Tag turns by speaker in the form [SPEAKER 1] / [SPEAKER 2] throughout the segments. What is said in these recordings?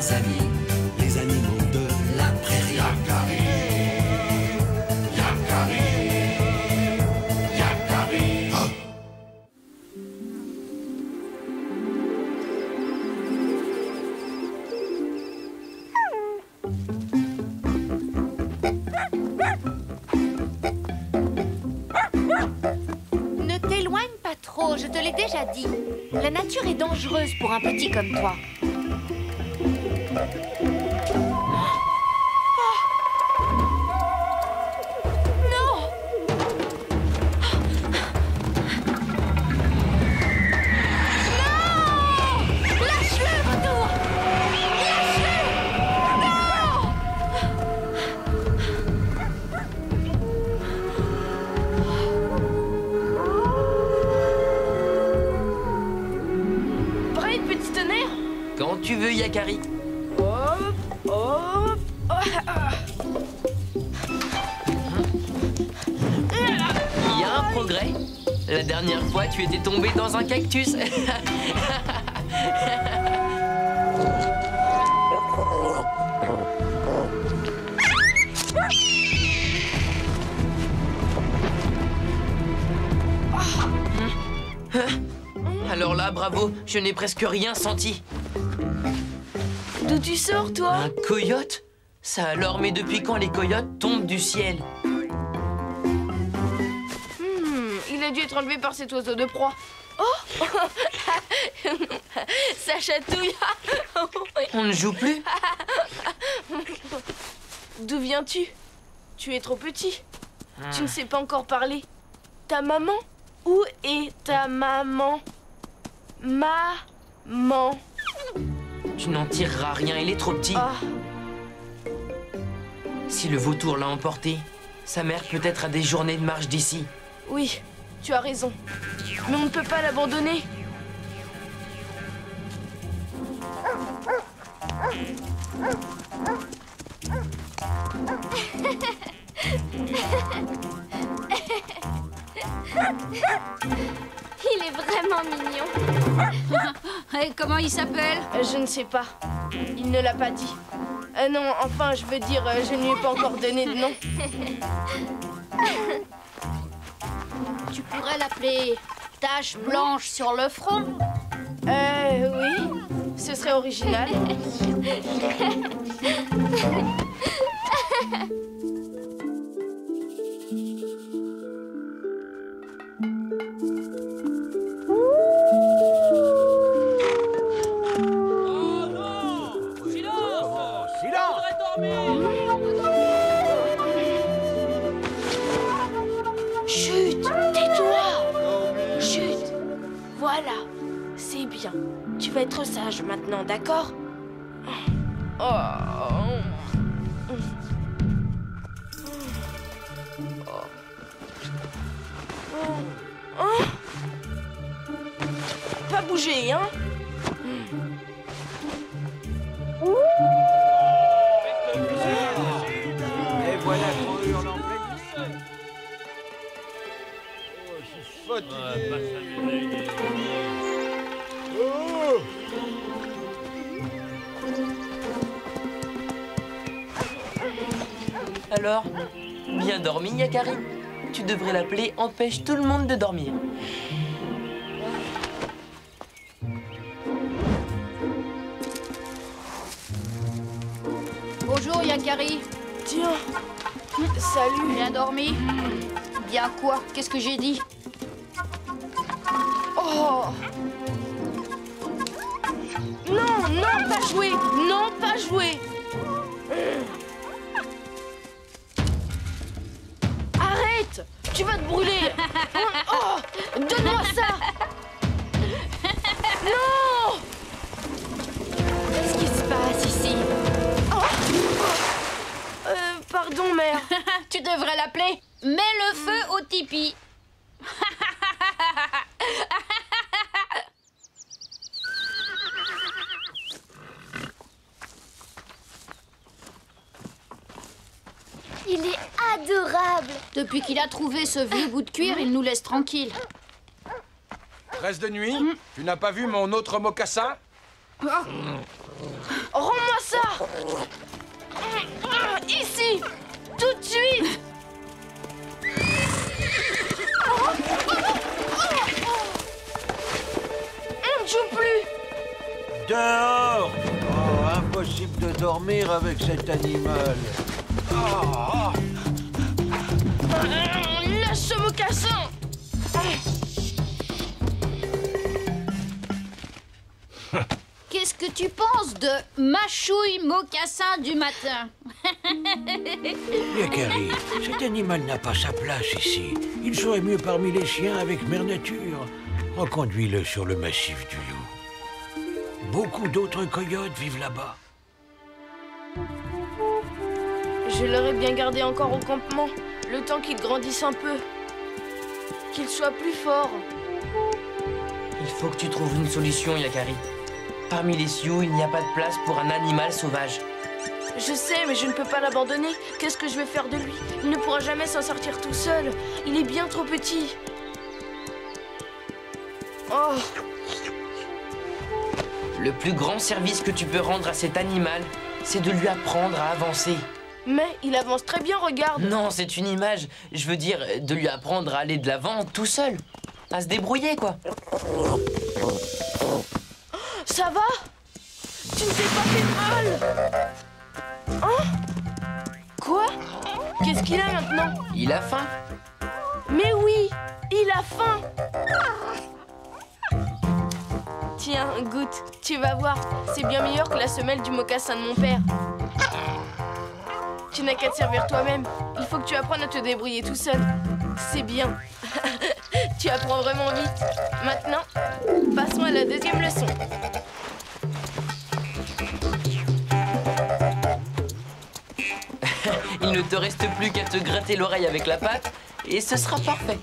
[SPEAKER 1] ses amis, les animaux de la prairie.
[SPEAKER 2] Yakari, Yakari, Yakari. Oh.
[SPEAKER 3] Ne t'éloigne pas trop, je te l'ai déjà dit. La nature est dangereuse pour un petit comme toi.
[SPEAKER 4] Quand tu veux, Yakari.
[SPEAKER 5] Hop, hop,
[SPEAKER 4] Il y a un progrès. La dernière fois, tu étais tombé dans un cactus. Alors là, bravo, je n'ai presque rien senti.
[SPEAKER 5] D'où tu sors, toi?
[SPEAKER 4] Un coyote? Ça alors, mais depuis quand les coyotes tombent du ciel?
[SPEAKER 5] Il a dû être enlevé par cet oiseau de proie. Oh. Ça chatouille.
[SPEAKER 4] On ne joue plus?
[SPEAKER 5] D'où viens-tu? Tu es trop petit. Tu ne sais pas encore parler. Ta maman? Où est ta maman? Maman.
[SPEAKER 4] Tu n'en tireras rien, il est trop petit.
[SPEAKER 5] Oh.
[SPEAKER 4] Si le vautour l'a emporté, sa mère peut-être a des journées de marche d'ici.
[SPEAKER 5] Oui, tu as raison. Mais on ne peut pas l'abandonner.
[SPEAKER 3] Il est vraiment mignon.
[SPEAKER 6] Et comment il s'appelle?
[SPEAKER 5] Je ne sais pas. Il ne l'a pas dit. Non, enfin, je veux dire, je ne lui ai pas encore donné de nom.
[SPEAKER 6] Tu pourrais l'appeler tache blanche sur le front.
[SPEAKER 5] Oui, ce serait original. Chut, tais-toi. Chut. Voilà, c'est bien. Tu vas être sage maintenant, d'accord? Pas bouger, hein?
[SPEAKER 7] Et voilà qu'on hurle en pleine nuit. Oh, je suis fatigué. Oh!
[SPEAKER 4] Alors, bien dormi, Yakari? Tu devrais l'appeler empêche tout le monde de dormir.
[SPEAKER 6] Bonjour, Yakari.
[SPEAKER 5] Tiens, salut.
[SPEAKER 6] Bien dormi? Bien quoi? Qu'est-ce que j'ai dit?
[SPEAKER 5] Oh! Non, non, pas jouer! Non, pas jouer! Arrête! Tu vas te brûler! Oh! Donne-moi ça! Non!
[SPEAKER 3] Qu'est-ce qui se passe ici?
[SPEAKER 5] Pardon, mère.
[SPEAKER 6] Tu devrais l'appeler mets le feu au tipi.
[SPEAKER 3] Il est adorable.
[SPEAKER 6] Depuis qu'il a trouvé ce vieux bout de cuir, il nous laisse tranquilles.
[SPEAKER 7] 13 de nuit, tu n'as pas vu mon autre mocassin?
[SPEAKER 5] Rends-moi
[SPEAKER 2] impossible de dormir avec cet animal. Ah,
[SPEAKER 5] Lâche ce mocassin.
[SPEAKER 6] Qu'est-ce que tu penses de Machouille Mocassin du matin?
[SPEAKER 2] Yakari, cet animal n'a pas sa place ici. Il serait mieux parmi les chiens avec Mère Nature. Reconduis-le sur le massif du Loup. Beaucoup d'autres coyotes vivent là-bas.
[SPEAKER 5] Je l'aurais bien gardé encore au campement, le temps qu'il grandisse un peu. Qu'il soit plus fort.
[SPEAKER 4] Il faut que tu trouves une solution, Yakari. Parmi les Sioux, il n'y a pas de place pour un animal sauvage.
[SPEAKER 5] Je sais, mais je ne peux pas l'abandonner. Qu'est-ce que je vais faire de lui? Il ne pourra jamais s'en sortir tout seul. Il est bien trop petit. Oh,
[SPEAKER 4] Le plus grand service que tu peux rendre à cet animal, c'est de lui apprendre à avancer.
[SPEAKER 5] mais il avance très bien, regarde.
[SPEAKER 4] Non, c'est une image. Je veux dire, de lui apprendre à aller de l'avant tout seul. À se débrouiller, quoi.
[SPEAKER 5] Ça va? Tu ne t'es pas fait mal? Hein? Quoi? Qu'est-ce qu'il a maintenant?
[SPEAKER 4] Il a faim.
[SPEAKER 5] Mais oui, il a faim. Tiens, goûte, tu vas voir. C'est bien meilleur que la semelle du mocassin de mon père. Tu n'as qu'à te servir toi-même. Il faut que tu apprennes à te débrouiller tout seul. C'est bien. Tu apprends vraiment vite. Maintenant, passons à la deuxième leçon.
[SPEAKER 4] Il ne te reste plus qu'à te gratter l'oreille avec la patte et ce sera parfait.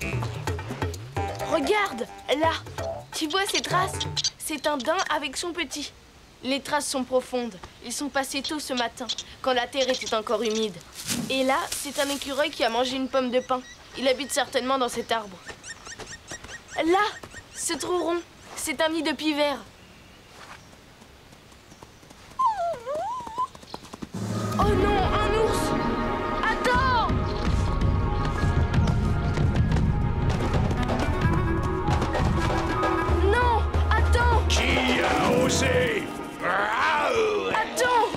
[SPEAKER 5] Regarde, là. Tu vois ces traces? C'est un daim avec son petit. Les traces sont profondes. Ils sont passés tôt ce matin, quand la terre était encore humide. Et là, c'est un écureuil qui a mangé une pomme de pin. Il habite certainement dans cet arbre. Là, ce trou rond, c'est un nid de pivert. Oh non, un ours! Attends! Non, attends!
[SPEAKER 7] Qui a osé?
[SPEAKER 5] Attends!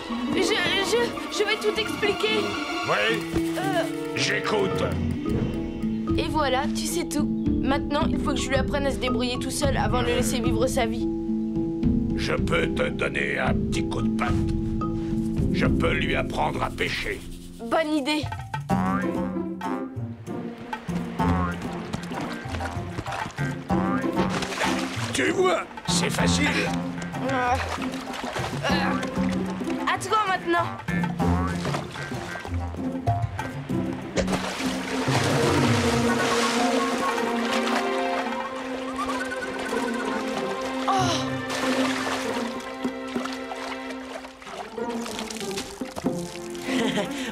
[SPEAKER 5] Je vais tout expliquer.
[SPEAKER 7] Oui, j'écoute.
[SPEAKER 5] Et voilà, tu sais tout. Maintenant, il faut que je lui apprenne à se débrouiller tout seul avant de le laisser vivre sa vie.
[SPEAKER 7] Je peux te donner un petit coup de patte. Je peux lui apprendre à pêcher.
[SPEAKER 5] Bonne idée.
[SPEAKER 7] Tu vois, c'est facile.
[SPEAKER 5] À toi maintenant.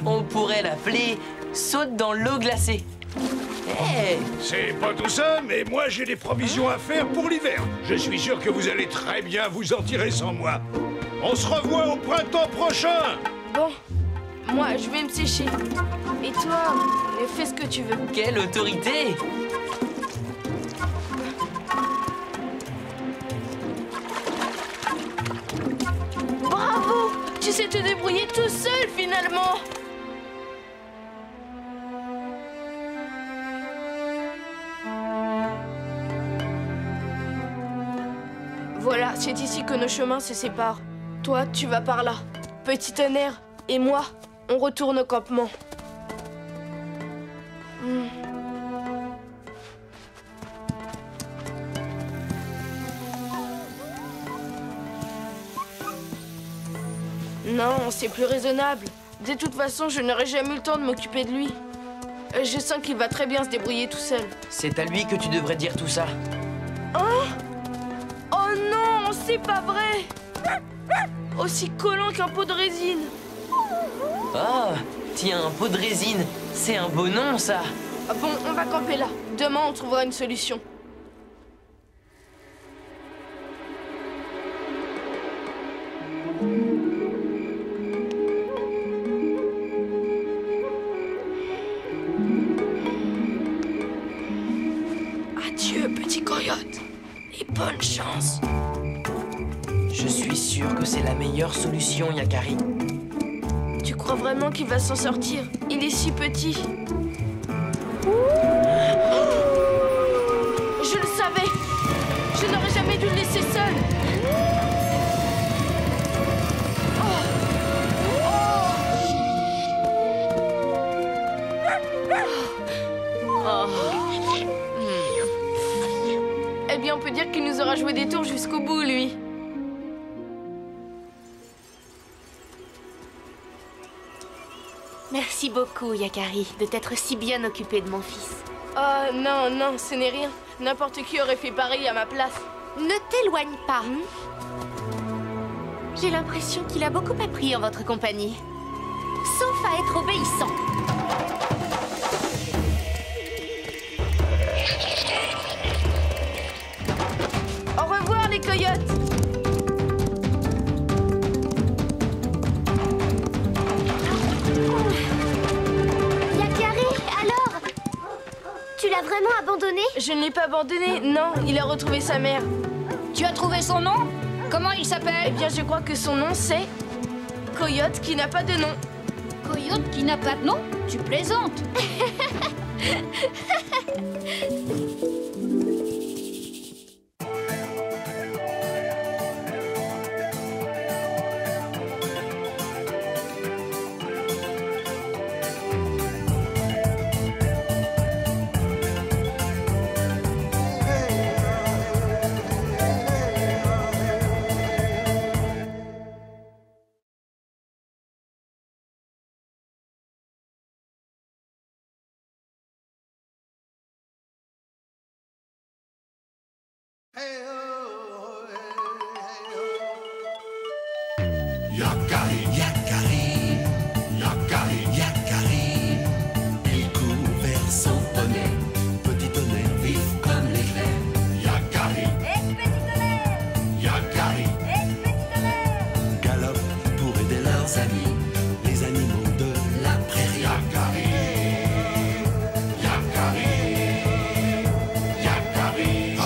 [SPEAKER 4] On pourrait l'appeler saute dans l'eau glacée. Hey,
[SPEAKER 7] C'est pas tout ça, mais moi j'ai des provisions à faire pour l'hiver. Je suis sûr que vous allez très bien vous en tirer sans moi. On se revoit au printemps prochain.
[SPEAKER 5] Bon, moi, je vais me sécher. Et toi, fais ce que tu veux.
[SPEAKER 4] quelle autorité!
[SPEAKER 5] Bravo! Tu sais te débrouiller tout seul, finalement. Voilà, c'est ici que nos chemins se séparent. Toi, tu vas par là. Petit tonnerre. Et moi, on retourne au campement. Non, c'est plus raisonnable. De toute façon, je n'aurai jamais eu le temps de m'occuper de lui. Je sens qu'il va très bien se débrouiller tout seul.
[SPEAKER 4] C'est à lui que tu devrais dire tout ça.
[SPEAKER 5] Hein? Oh non, c'est pas vrai! Aussi collant qu'un pot de résine.
[SPEAKER 4] Oh, tiens, un pot de résine. C'est un beau nom, ça.
[SPEAKER 5] Bon, on va camper là. Demain, on trouvera une solution. Adieu, petit coyote. Et bonne chance.
[SPEAKER 4] Je suis sûr sûr que c'est la meilleure solution, Yakari.
[SPEAKER 5] Tu crois vraiment qu'il va s'en sortir? Il est si petit. Je le savais! Je n'aurais jamais dû le laisser seul! Eh bien, on peut dire qu'il nous aura joué des tours jusqu'au bout, lui.
[SPEAKER 3] Merci beaucoup, Yakari, de t'être si bien occupé de mon fils.
[SPEAKER 5] Oh non, non, ce n'est rien. N'importe qui aurait fait pareil à ma place.
[SPEAKER 3] Ne t'éloigne pas. J'ai l'impression qu'il a beaucoup appris en votre compagnie. Sauf à être obéissant.
[SPEAKER 5] Au revoir, les coyotes!
[SPEAKER 8] Yakari, alors? Tu l'as vraiment abandonné?
[SPEAKER 5] Je ne l'ai pas abandonné, non, il a retrouvé sa mère.
[SPEAKER 6] Tu as trouvé son nom? Comment il
[SPEAKER 5] Eh
[SPEAKER 6] s'appelle?
[SPEAKER 5] bien, je crois que son nom, c'est... Coyote qui n'a pas de nom.
[SPEAKER 6] Coyote qui n'a pas de nom? Tu plaisantes.
[SPEAKER 1] Yakari, Yakari, Yakari, Yakari. Il court vers son poney, petit tonnerre vif comme l'éclair. Yakari, Yakari, galope pour aider leurs amis, les animaux de la prairie. Yakari, Yakari, Yakari. Oh.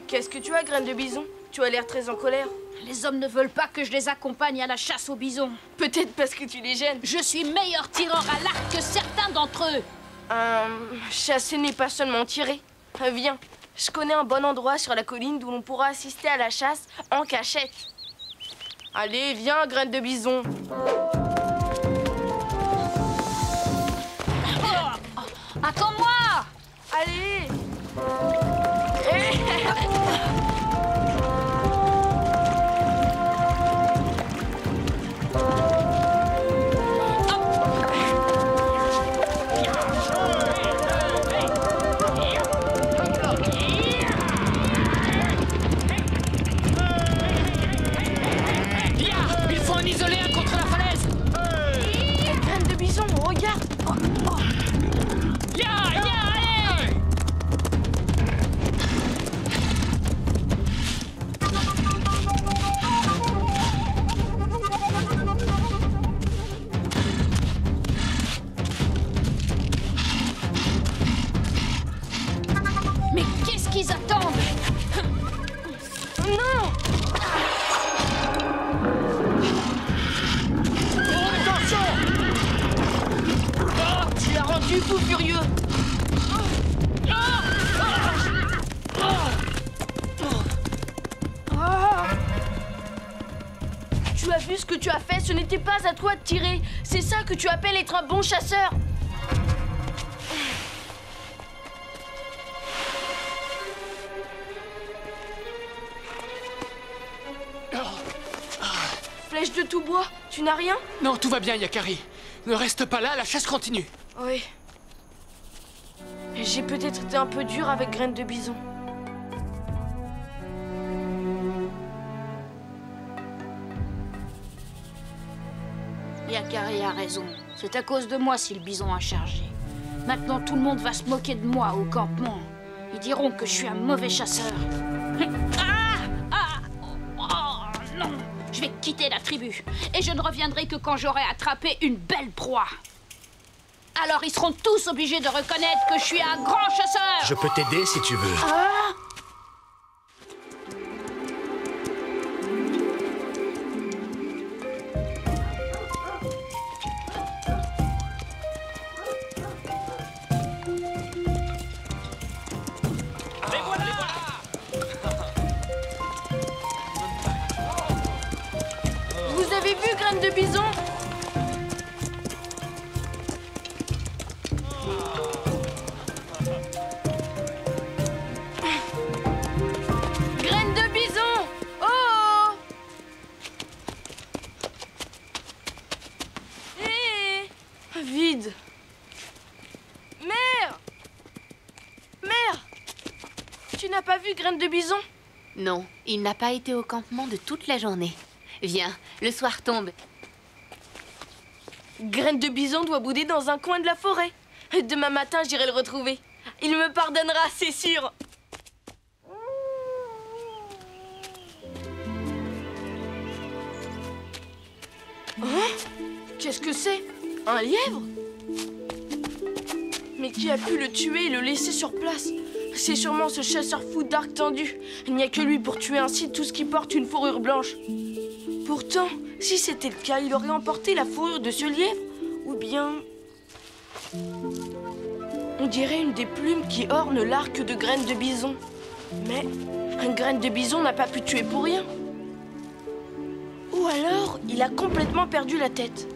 [SPEAKER 5] Qu'est-ce que tu as, graine de bison? Tu as l'air très en colère.
[SPEAKER 6] Les hommes ne veulent pas que je les accompagne à la chasse aux bisons.
[SPEAKER 5] Peut-être parce que tu les gênes.
[SPEAKER 6] Je suis meilleur tireur à l'arc que certains d'entre eux.
[SPEAKER 5] Chasser n'est pas seulement tirer. Viens, je connais un bon endroit sur la colline d'où l'on pourra assister à la chasse en cachette. Allez, viens, graine de bison.
[SPEAKER 6] Attends-moi!
[SPEAKER 5] Allez!
[SPEAKER 4] Il faut en isoler un contre la falaise.
[SPEAKER 5] Graine de bison, regarde!
[SPEAKER 4] Allez!
[SPEAKER 6] Mais qu'est-ce qu'ils attendent?
[SPEAKER 5] Non! Tu l'as rendu fou furieux! Tu as vu ce que tu as fait? Ce n'était pas à toi de tirer. C'est ça que tu appelles être un bon chasseur. Flèche de tout bois, tu n'as rien?
[SPEAKER 4] Non, tout va bien, Yakari. Ne reste pas là, la chasse continue.
[SPEAKER 5] Oui. J'ai peut-être été un peu dur avec graine de bison.
[SPEAKER 6] Yakari a raison. C'est à cause de moi si le bison a chargé. Maintenant, tout le monde va se moquer de moi au campement. Ils diront que je suis un mauvais chasseur. Oh, non! Je vais quitter la tribu. Et je ne reviendrai que quand j'aurai attrapé une belle proie. Alors ils seront tous obligés de reconnaître que je suis un grand chasseur.
[SPEAKER 9] Je peux t'aider si tu veux.
[SPEAKER 6] Ah!
[SPEAKER 5] Vous avez vu Graine de Bison? Graine de Bison! Oh! Hé! Vide. Mère! Mère! Tu n'as pas vu Graine de Bison?
[SPEAKER 3] Non, il n'a pas été au campement de toute la journée. Viens, le soir tombe.
[SPEAKER 5] Graine de Bison doit bouder dans un coin de la forêt. Demain matin, j'irai le retrouver. Il me pardonnera, c'est sûr. Hein? Qu'est-ce que c'est? Un lièvre? Mais qui a pu le tuer et le laisser sur place? C'est sûrement ce chasseur fou d'arc tendu. Il n'y a que lui pour tuer ainsi tout ce qui porte une fourrure blanche. Pourtant, si c'était le cas, il aurait emporté la fourrure de ce lièvre. Ou bien... on dirait une des plumes qui ornent l'arc de Graine de Bison. Mais un Graine de Bison n'a pas pu tuer pour rien. Ou alors, il a complètement perdu la tête.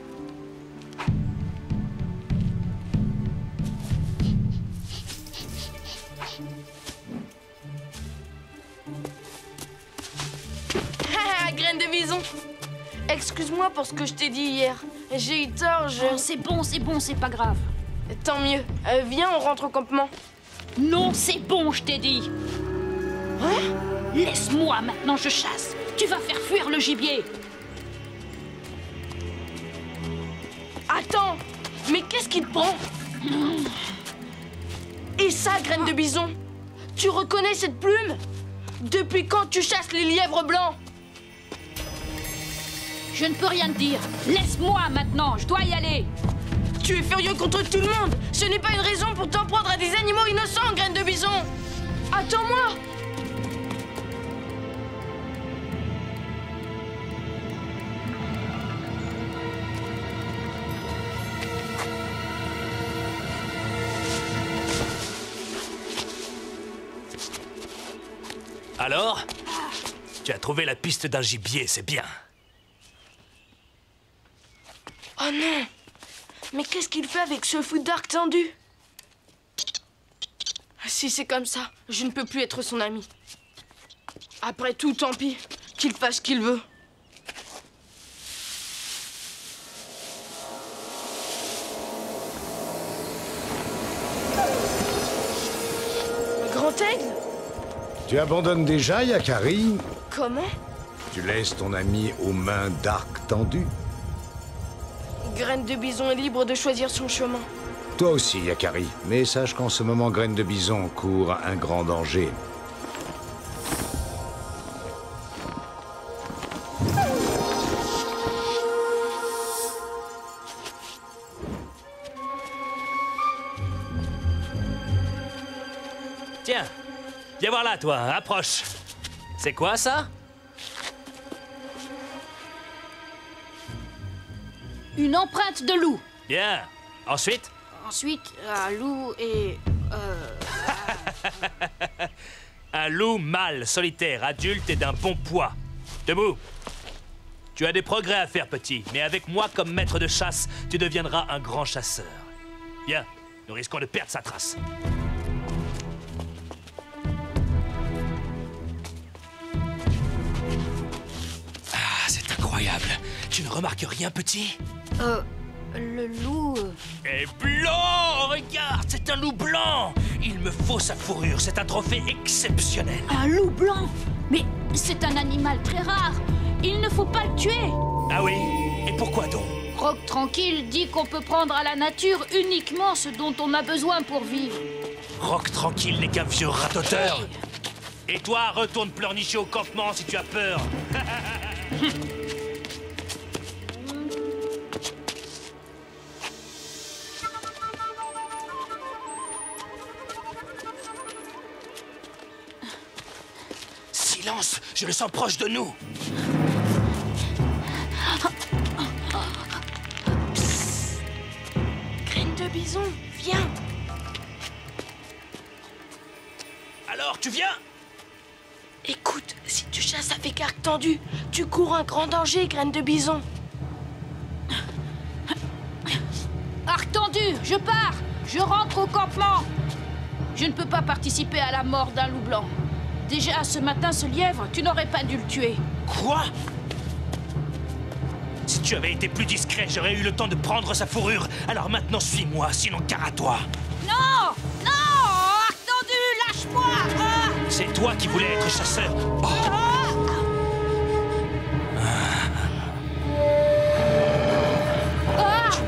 [SPEAKER 5] Ah, Graine de Bison! Excuse-moi pour ce que je t'ai dit hier. J'ai eu tort,
[SPEAKER 6] Oh, c'est bon, c'est pas grave.
[SPEAKER 5] Tant mieux. Viens, on rentre au campement.
[SPEAKER 6] Non, c'est bon, je t'ai dit.
[SPEAKER 5] Hein?
[SPEAKER 6] Laisse-moi, maintenant je chasse. Tu vas faire fuir le gibier.
[SPEAKER 5] Attends! Mais qu'est-ce qui te prend? Et ça, Graine de Bison? Tu reconnais cette plume? Depuis quand tu chasses les lièvres blancs?
[SPEAKER 6] Je ne peux rien te dire. Laisse-moi maintenant, je dois y aller.
[SPEAKER 5] Tu es furieux contre tout le monde. Ce n'est pas une raison pour t'en prendre à des animaux innocents, Graine de Bison. Attends-moi.
[SPEAKER 9] Alors? Tu as trouvé la piste d'un gibier, c'est bien.
[SPEAKER 5] Oh non! Mais qu'est-ce qu'il fait avec ce fou d'arc tendu? Si c'est comme ça, je ne peux plus être son ami. Après tout, tant pis. Qu'il fasse ce qu'il veut. Grand Aigle?
[SPEAKER 7] Tu abandonnes déjà, Yakari?
[SPEAKER 5] Comment?
[SPEAKER 7] Tu laisses ton ami aux mains d'arc tendu?
[SPEAKER 5] Graine de Bison est libre de choisir son chemin.
[SPEAKER 7] Toi aussi, Yakari. Mais sache qu'en ce moment, Graine de Bison court un grand danger.
[SPEAKER 9] Tiens, viens voir là, toi, approche. C'est quoi, ça?
[SPEAKER 6] Une empreinte de loup.
[SPEAKER 9] Bien. Ensuite?
[SPEAKER 6] Ensuite, un loup et...
[SPEAKER 9] Un loup mâle, solitaire, adulte et d'un bon poids. Debout. Tu as des progrès à faire, petit, mais avec moi comme maître de chasse, tu deviendras un grand chasseur. Bien, nous risquons de perdre sa trace. Ah, c'est incroyable. Tu ne remarques rien, petit?
[SPEAKER 6] Le loup...
[SPEAKER 9] Et blanc! Regarde, c'est un loup blanc! Il me faut sa fourrure, c'est un trophée exceptionnel.
[SPEAKER 6] Un loup blanc? Mais c'est un animal très rare. Il ne faut pas le tuer.
[SPEAKER 9] Ah oui? Et pourquoi donc?
[SPEAKER 6] Rock Tranquille dit qu'on peut prendre à la nature uniquement ce dont on a besoin pour vivre.
[SPEAKER 9] Rock Tranquille n'est qu'un vieux ratoteur. Et toi, retourne pleurnicher au campement si tu as peur. Silence, je le sens proche de nous.
[SPEAKER 5] Graine de bison, viens.
[SPEAKER 9] Alors, tu viens?
[SPEAKER 5] Écoute, si tu chasses avec arc tendu, tu cours un grand danger, Graine de bison.
[SPEAKER 6] Arc tendu, je pars. Je rentre au campement. Je ne peux pas participer à la mort d'un loup blanc. Déjà, ce matin, ce lièvre, tu n'aurais pas dû le tuer.
[SPEAKER 9] Quoi? Si tu avais été plus discret, j'aurais eu le temps de prendre sa fourrure. Alors maintenant, suis-moi, sinon gare à toi.
[SPEAKER 6] Non! Non! Arc tendu, lâche-moi! Ah!
[SPEAKER 9] C'est toi qui voulais être chasseur. Oh.
[SPEAKER 6] Ah!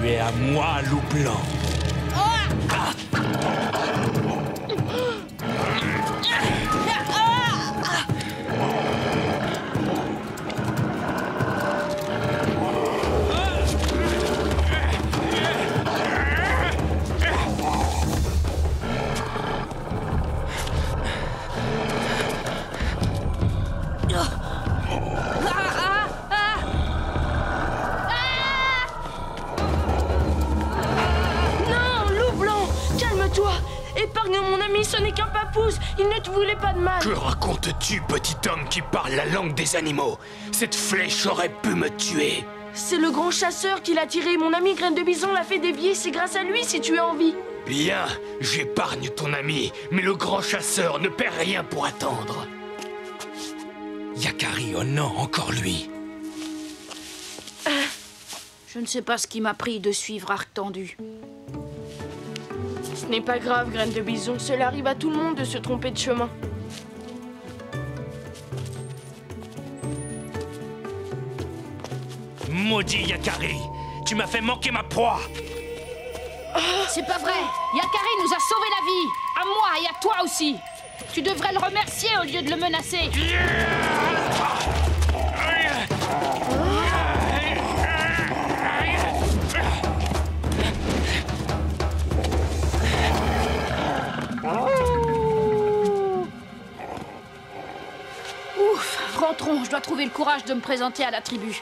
[SPEAKER 9] Tu es à moi, loup blanc.
[SPEAKER 5] Épargne mon ami, ce n'est qu'un papouse. Il ne te voulait pas de mal.
[SPEAKER 10] Que racontes-tu, petit homme qui parle la langue des animaux? Cette flèche aurait pu me tuer.
[SPEAKER 5] C'est le grand chasseur qui l'a tiré. Mon ami Graine de Bison l'a fait dévier. C'est grâce à lui si tu as envie.
[SPEAKER 10] Bien, j'épargne ton ami, mais le grand chasseur ne perd rien pour attendre.
[SPEAKER 2] Yakari, oh non, encore lui.
[SPEAKER 6] Je ne sais pas ce qui m'a pris de suivre Arc tendu.
[SPEAKER 5] Ce n'est pas grave, Graine de Bison. Cela arrive à tout le monde de se tromper de chemin.
[SPEAKER 9] Maudit Yakari, tu m'as fait manquer ma proie.
[SPEAKER 6] C'est pas vrai. Yakari nous a sauvé la vie. À moi et à toi aussi. Tu devrais le remercier au lieu de le menacer. Ouf, rentrons. Je dois trouver le courage de me présenter à la tribu.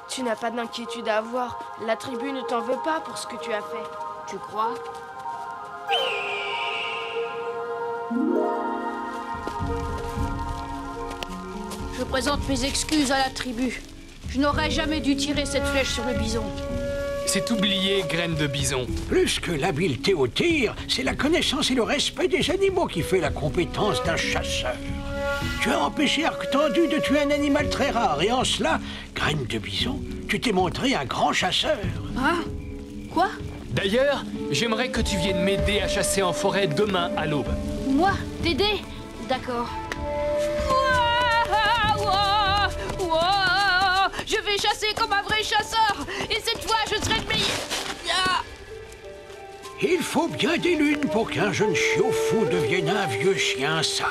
[SPEAKER 5] Tu n'as pas d'inquiétude à avoir. La tribu ne t'en veut pas pour ce que tu as fait.
[SPEAKER 6] Tu crois? Je présente mes excuses à la tribu. Je n'aurais jamais dû tirer cette flèche sur le bison.
[SPEAKER 10] C'est oublié, Graine de Bison.
[SPEAKER 2] Plus que l'habileté au tir, c'est la connaissance et le respect des animaux qui fait la compétence d'un chasseur. Tu as empêché Arc tendu de tuer un animal très rare, et en cela, Graine de Bison, tu t'es montré un grand chasseur.
[SPEAKER 6] Hein? Quoi?
[SPEAKER 10] D'ailleurs, j'aimerais que tu viennes m'aider à chasser en forêt demain à l'aube.
[SPEAKER 6] Moi? T'aider? D'accord. Je vais chasser comme un vrai chasseur, et cette fois, je serai le meilleur.
[SPEAKER 2] Il faut bien des lunes pour qu'un jeune chiot fou devienne un vieux chien sage.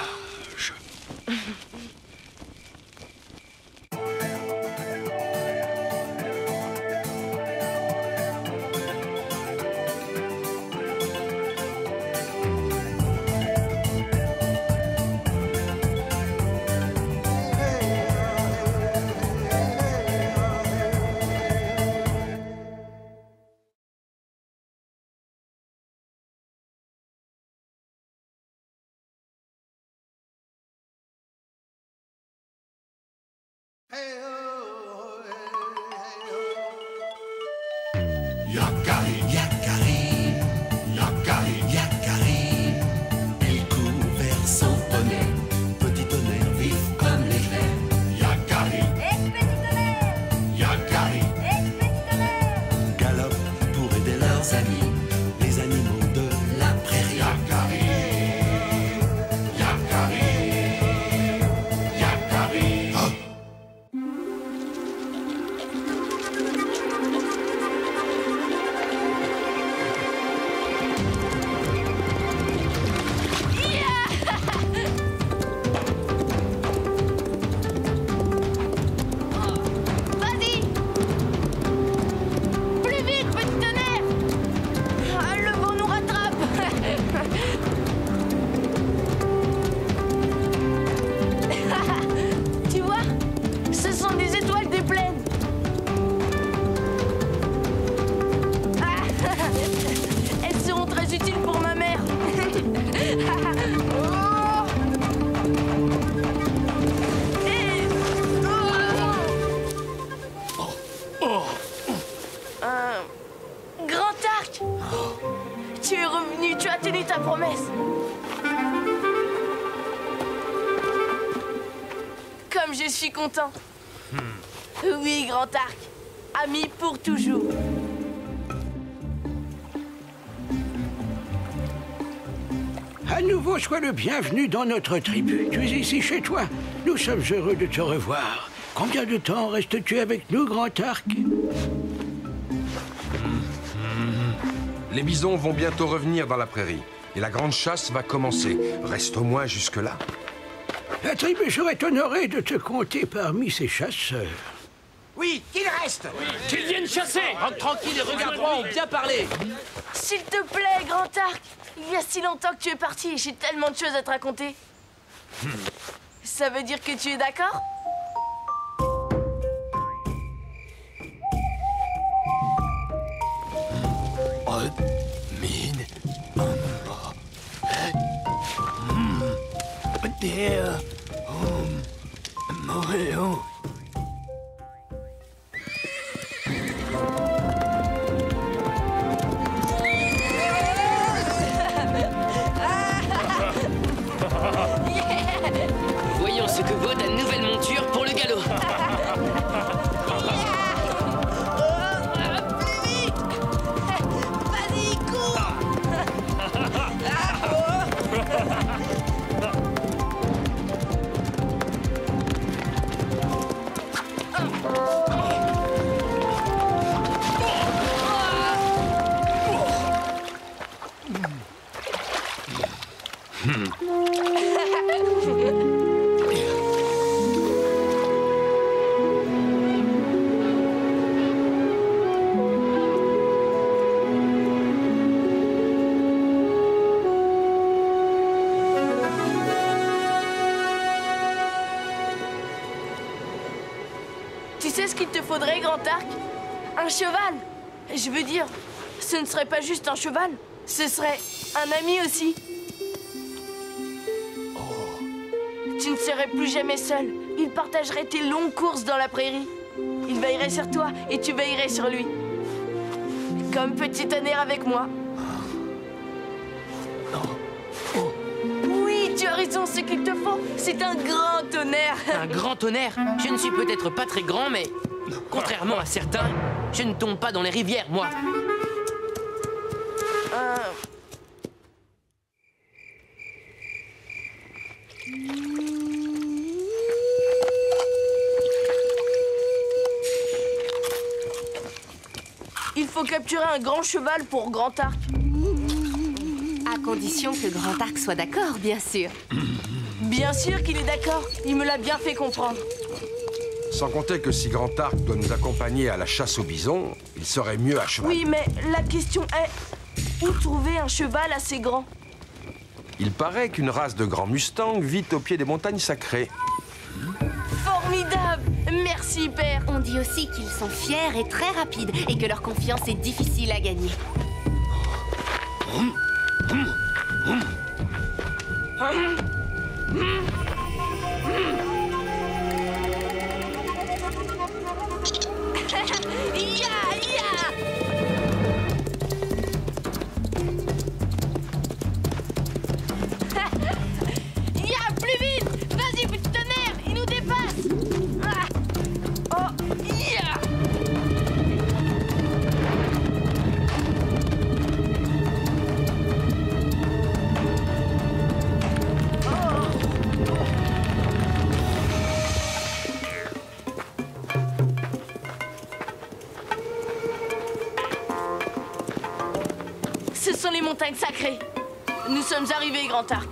[SPEAKER 1] Yakari, Yakari, Yakari, Yakari. Il court vers son poney, petit tonnerre vif comme l'éclair. Yakari, petit tonnerre, Yakari, petit tonnerre. Galope pour aider leurs amis, les animaux de la prairie. Yakari, Yakari, Yakari. Oh.
[SPEAKER 5] utile pour ma mère. Grand Arc, tu es revenu, tu as tenu ta promesse. Comme je suis content. Oui, Grand Arc, ami pour toujours.
[SPEAKER 2] À nouveau, sois le bienvenu dans notre tribu. Tu es ici chez toi. Nous sommes heureux de te revoir. Combien de temps restes-tu avec nous, Grand Arc?
[SPEAKER 11] Les bisons vont bientôt revenir dans la prairie. Et la grande chasse va commencer. Reste au moins jusque-là.
[SPEAKER 2] La tribu serait honorée de te compter parmi ses chasseurs.
[SPEAKER 12] Oui, qu'il reste.
[SPEAKER 4] Qu'ils viennent chasser. Rentre tranquille et regarde-moi, on bien parler.
[SPEAKER 5] S'il te plaît, Grand Arc, il y a si longtemps que tu es parti et j'ai tellement de choses à te raconter. Ça veut dire que tu es d'accord?
[SPEAKER 4] Voyons ce que vaut ta nouvelle monture pour le galop.
[SPEAKER 5] Vas-y, cours. Tu sais ce qu'il te faudrait, Grand Arc? Un cheval. Je veux dire, ce ne serait pas juste un cheval, ce serait un ami aussi. Tu ne serais plus jamais seul. Il partagerait tes longues courses dans la prairie. Il veillerait sur toi et tu veillerais sur lui. Comme petit tonnerre avec moi. Oui, tu as raison, ce qu'il te faut, c'est un grand tonnerre.
[SPEAKER 4] Un grand tonnerre? Je ne suis peut-être pas très grand, mais contrairement à certains, je ne tombe pas dans les rivières, moi.
[SPEAKER 5] Il faut capturer un grand cheval pour Grand Arc.
[SPEAKER 3] À condition que Grand Arc soit d'accord, bien sûr.
[SPEAKER 5] Bien sûr qu'il est d'accord. Il me l'a bien fait comprendre.
[SPEAKER 11] Sans compter que si Grand Arc doit nous accompagner à la chasse aux bisons, il serait mieux à cheval.
[SPEAKER 5] Oui, mais la question est... Où trouver un cheval assez grand?
[SPEAKER 11] Il paraît qu'une race de grands mustangs vit au pied des montagnes sacrées.
[SPEAKER 5] Formidable! Merci, père.
[SPEAKER 3] On dit aussi qu'ils sont fiers et très rapides et que leur confiance est difficile à gagner.
[SPEAKER 5] Plus vite! Vas-y, petit tonnerre! Il nous dépasse! Ce sont les montagnes sacrées. Nous sommes arrivés, Grand Arc.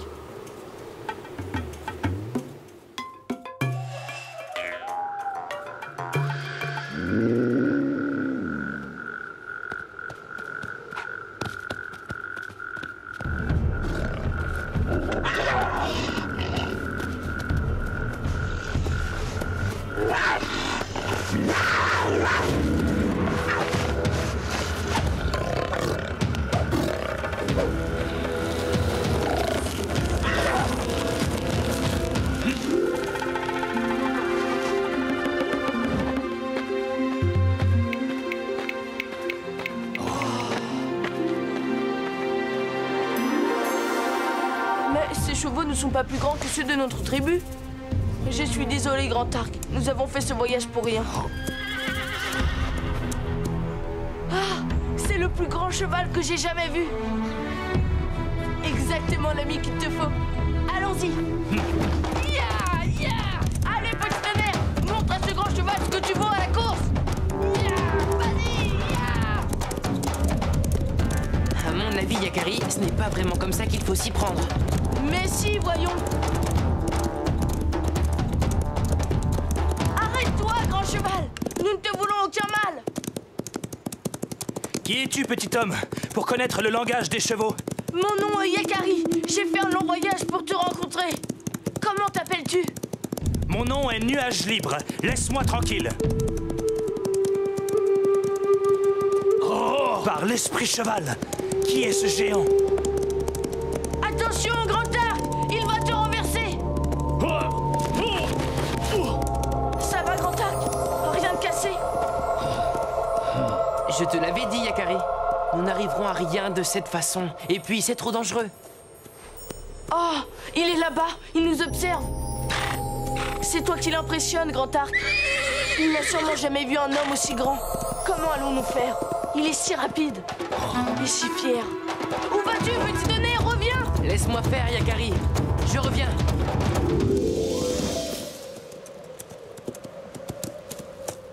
[SPEAKER 5] Ces chevaux ne sont pas plus grands que ceux de notre tribu. Je suis désolé, Grand Arc. Nous avons fait ce voyage pour rien. Ah, c'est le plus grand cheval que j'ai jamais vu. Exactement l'ami qu'il te faut. Allons-y. Ya, ya. Allez, petit tonnerre, montre à ce grand cheval ce que tu vaux à la course. Ya, vas-y, ya.
[SPEAKER 4] À mon avis, Yakari, ce n'est pas vraiment comme ça qu'il faut s'y prendre.
[SPEAKER 5] Mais si, voyons. Arrête-toi, grand cheval. Nous ne te voulons aucun mal.
[SPEAKER 9] Qui es-tu, petit homme, pour connaître le langage des chevaux?
[SPEAKER 5] Mon nom est Yakari. J'ai fait un long voyage pour te rencontrer. Comment t'appelles-tu?
[SPEAKER 9] Mon nom est Nuage Libre. Laisse-moi tranquille. Oh! Par l'esprit cheval, qui est ce géant?
[SPEAKER 5] Attention, Grand Arc, il va te renverser. Ça va, Grand Arc? Rien de cassé?
[SPEAKER 4] Je te l'avais dit, Yakari. Nous n'arriverons à rien de cette façon. Et puis, c'est trop dangereux.
[SPEAKER 5] Oh, il est là-bas. Il nous observe. C'est toi qui l'impressionne, Grand Arc. Il n'a sûrement jamais vu un homme aussi grand. Comment allons-nous faire? Il est si rapide. Et si fier. Où vas-tu, petit tonnerre? Reviens!
[SPEAKER 4] Laisse-moi faire, Yakari. Je reviens.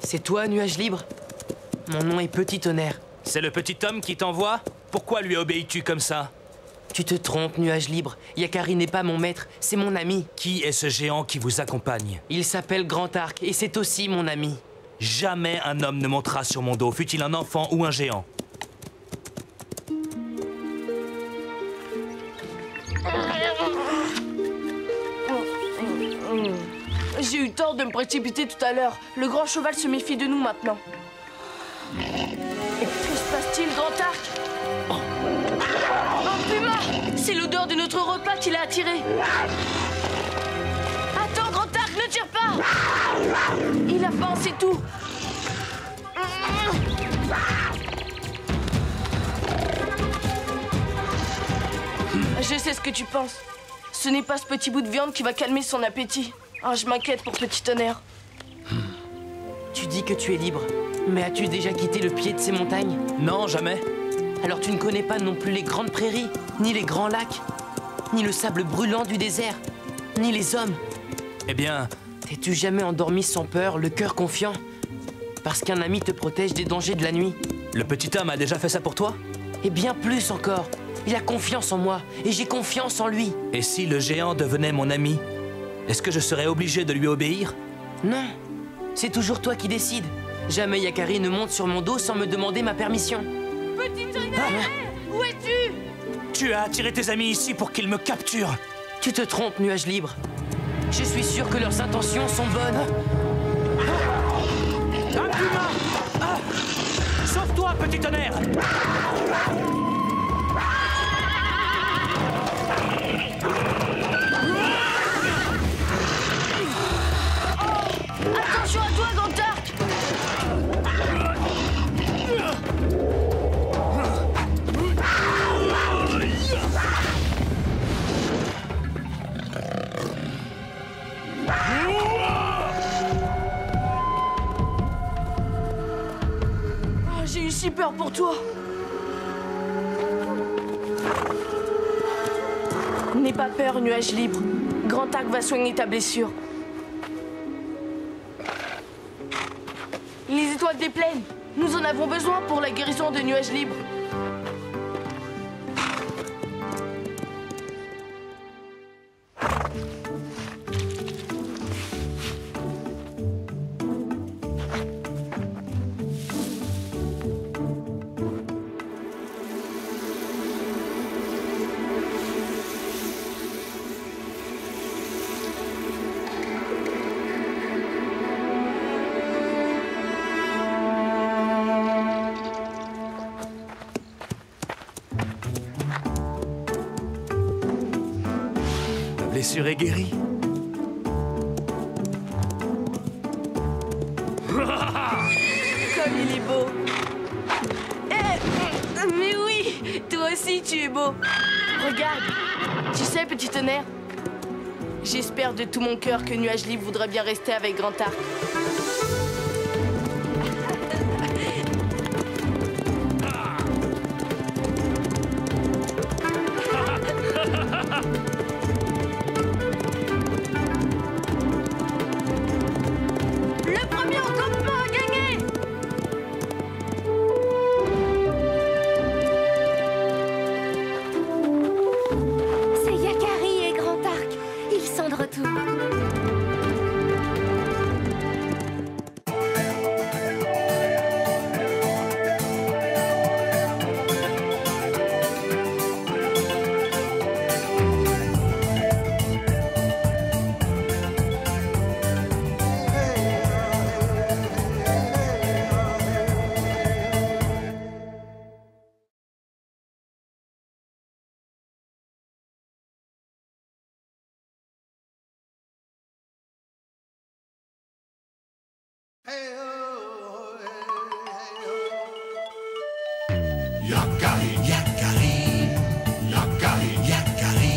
[SPEAKER 4] C'est toi, Nuage Libre? Mon nom est Petit Tonnerre.
[SPEAKER 9] C'est le petit homme qui t'envoie? Pourquoi lui obéis-tu comme ça?
[SPEAKER 4] Tu te trompes, Nuage Libre. Yakari n'est pas mon maître, c'est mon ami.
[SPEAKER 9] Qui est ce géant qui vous accompagne?
[SPEAKER 4] Il s'appelle Grand Arc et c'est aussi mon ami.
[SPEAKER 9] Jamais un homme ne montera sur mon dos, fût-il un enfant ou un géant.
[SPEAKER 5] J'ai eu tort de me précipiter tout à l'heure. Le grand cheval se méfie de nous maintenant. Que se passe-t-il, Grand Arc? Oh, Puma! C'est l'odeur de notre repas qui l'a attiré. Attends, Grand Arc, ne tire pas! Il a faim, c'est tout. Je sais ce que tu penses. Ce n'est pas ce petit bout de viande qui va calmer son appétit. Oh, je m'inquiète pour Petit Tonnerre.
[SPEAKER 4] Tu dis que tu es libre, mais as-tu déjà quitté le pied de ces montagnes?
[SPEAKER 9] Non, jamais.
[SPEAKER 4] Alors tu ne connais pas non plus les grandes prairies, ni les grands lacs, ni le sable brûlant du désert, ni les hommes.
[SPEAKER 9] Eh bien...
[SPEAKER 4] T'es-tu jamais endormi sans peur, le cœur confiant? Parce qu'un ami te protège des dangers de la nuit.
[SPEAKER 9] Le petit homme a déjà fait ça pour toi?
[SPEAKER 4] Et bien plus encore. Il a confiance en moi, et j'ai confiance en lui.
[SPEAKER 9] Et si le géant devenait mon ami, est-ce que je serais obligé de lui obéir?
[SPEAKER 4] Non, c'est toujours toi qui décides. Jamais Yakari ne monte sur mon dos sans me demander ma permission.
[SPEAKER 5] Petit tonnerre, où es-tu?
[SPEAKER 9] Tu as attiré tes amis ici pour qu'ils me capturent.
[SPEAKER 4] Tu te trompes, Nuage Libre. Je suis sûr que leurs intentions sont bonnes.
[SPEAKER 9] Un puma! Ah! Sauve-toi, petit tonnerre!
[SPEAKER 5] Attention à toi, Grand Arc! Oh, j'ai eu si peur pour toi. N'aie pas peur, Nuage Libre. Grand Arc va soigner ta blessure. Les étoiles des plaines, nous en avons besoin pour la guérison de Nuage Libre.
[SPEAKER 9] blessure est guérie.
[SPEAKER 5] Comme il est beau. Mais oui, toi aussi tu es beau. Regarde. Tu sais, petit tonnerre, j'espère de tout mon cœur que Nuage Libre voudrait bien rester avec Grand Arc.
[SPEAKER 3] Le premier encampement a gagné!
[SPEAKER 8] C'est Yakari et Grand Arc. Ils sont de retour.
[SPEAKER 1] Yakari, Yakari, Yakari, Yakari.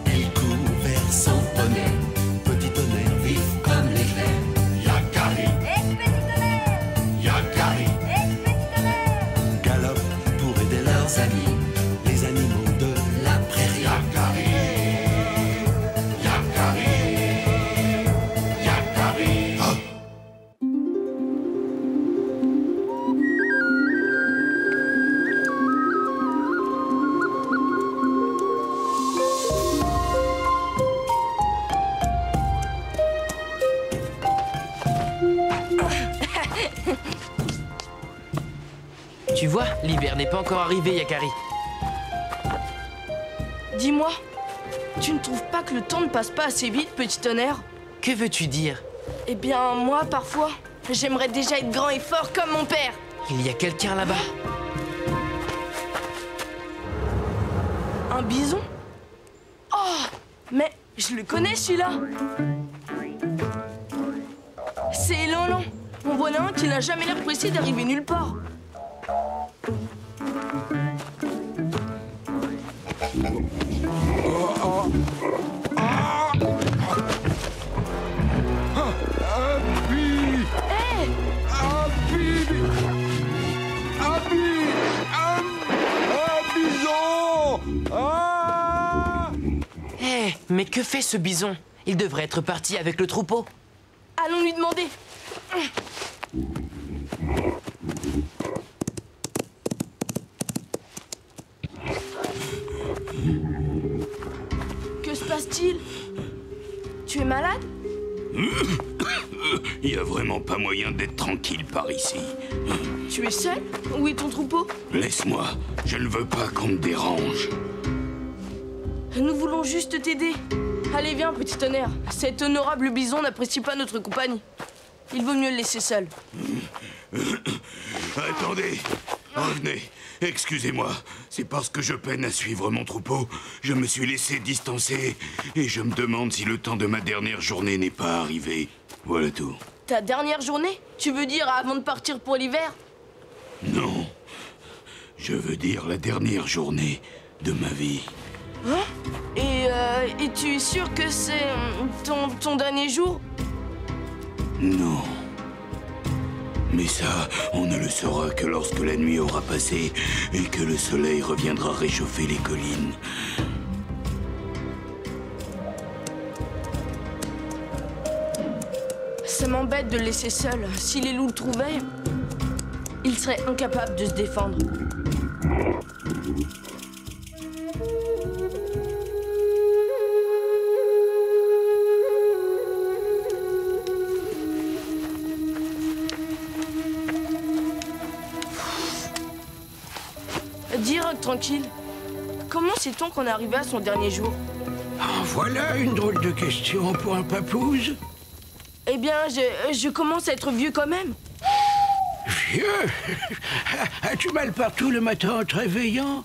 [SPEAKER 1] Il court vers son poney, petit tonnerre vif comme l'éclair. Yakari, petit tonnerre, Yakari, petit tonnerre. Galope pour aider leurs amis, les animaux de la prairie. Yakari, Yakari, Yakari. Oh.
[SPEAKER 4] Tu vois, l'hiver n'est pas encore arrivé, Yakari.
[SPEAKER 5] Dis-moi, tu ne trouves pas que le temps ne passe pas assez vite, petit tonnerre?
[SPEAKER 4] Que veux-tu dire?
[SPEAKER 5] Eh bien, moi, parfois, j'aimerais déjà être grand et fort comme mon père.
[SPEAKER 4] Il y a quelqu'un là-bas.
[SPEAKER 5] Un bison? Oh, mais je le connais, celui-là. C'est Élan. On voit un qui n'a jamais l'air pressé d'arriver nulle part.
[SPEAKER 4] Mais que fait ce bison? Il devrait être parti avec le troupeau.
[SPEAKER 5] Allons lui demander. Que se passe-t-il? Tu es malade?
[SPEAKER 10] Il n'y a vraiment pas moyen d'être tranquille par ici.
[SPEAKER 5] Tu es seul? Où est ton troupeau?
[SPEAKER 10] Laisse-moi, je ne veux pas qu'on me dérange.
[SPEAKER 5] Nous voulons juste t'aider. Allez, viens, petit tonnerre. Cet honorable bison n'apprécie pas notre compagnie. Il vaut mieux le laisser seul.
[SPEAKER 10] Attendez, revenez. Excusez-moi, c'est parce que je peine à suivre mon troupeau. Je me suis laissé distancer et je me demande si le temps de ma dernière journée n'est pas arrivé. Voilà tout.
[SPEAKER 5] Ta dernière journée? Tu veux dire avant de partir pour l'hiver?
[SPEAKER 10] Non. Je veux dire la dernière journée de ma vie.
[SPEAKER 5] Hein? Et tu es sûr que c'est ton dernier jour?
[SPEAKER 10] Non. Mais ça, on ne le saura que lorsque la nuit aura passé et que le soleil reviendra réchauffer les collines.
[SPEAKER 5] Ça m'embête de le laisser seul. Si les loups le trouvaient, il serait incapable de se défendre. Dis, Rock, tranquille. Comment sait-on qu'on est arrivé à son dernier jour?
[SPEAKER 2] Ah, voilà une drôle de question pour un papouze.
[SPEAKER 5] Eh bien, je commence à être vieux quand même.
[SPEAKER 2] Vieux? As-tu mal partout le matin en te réveillant?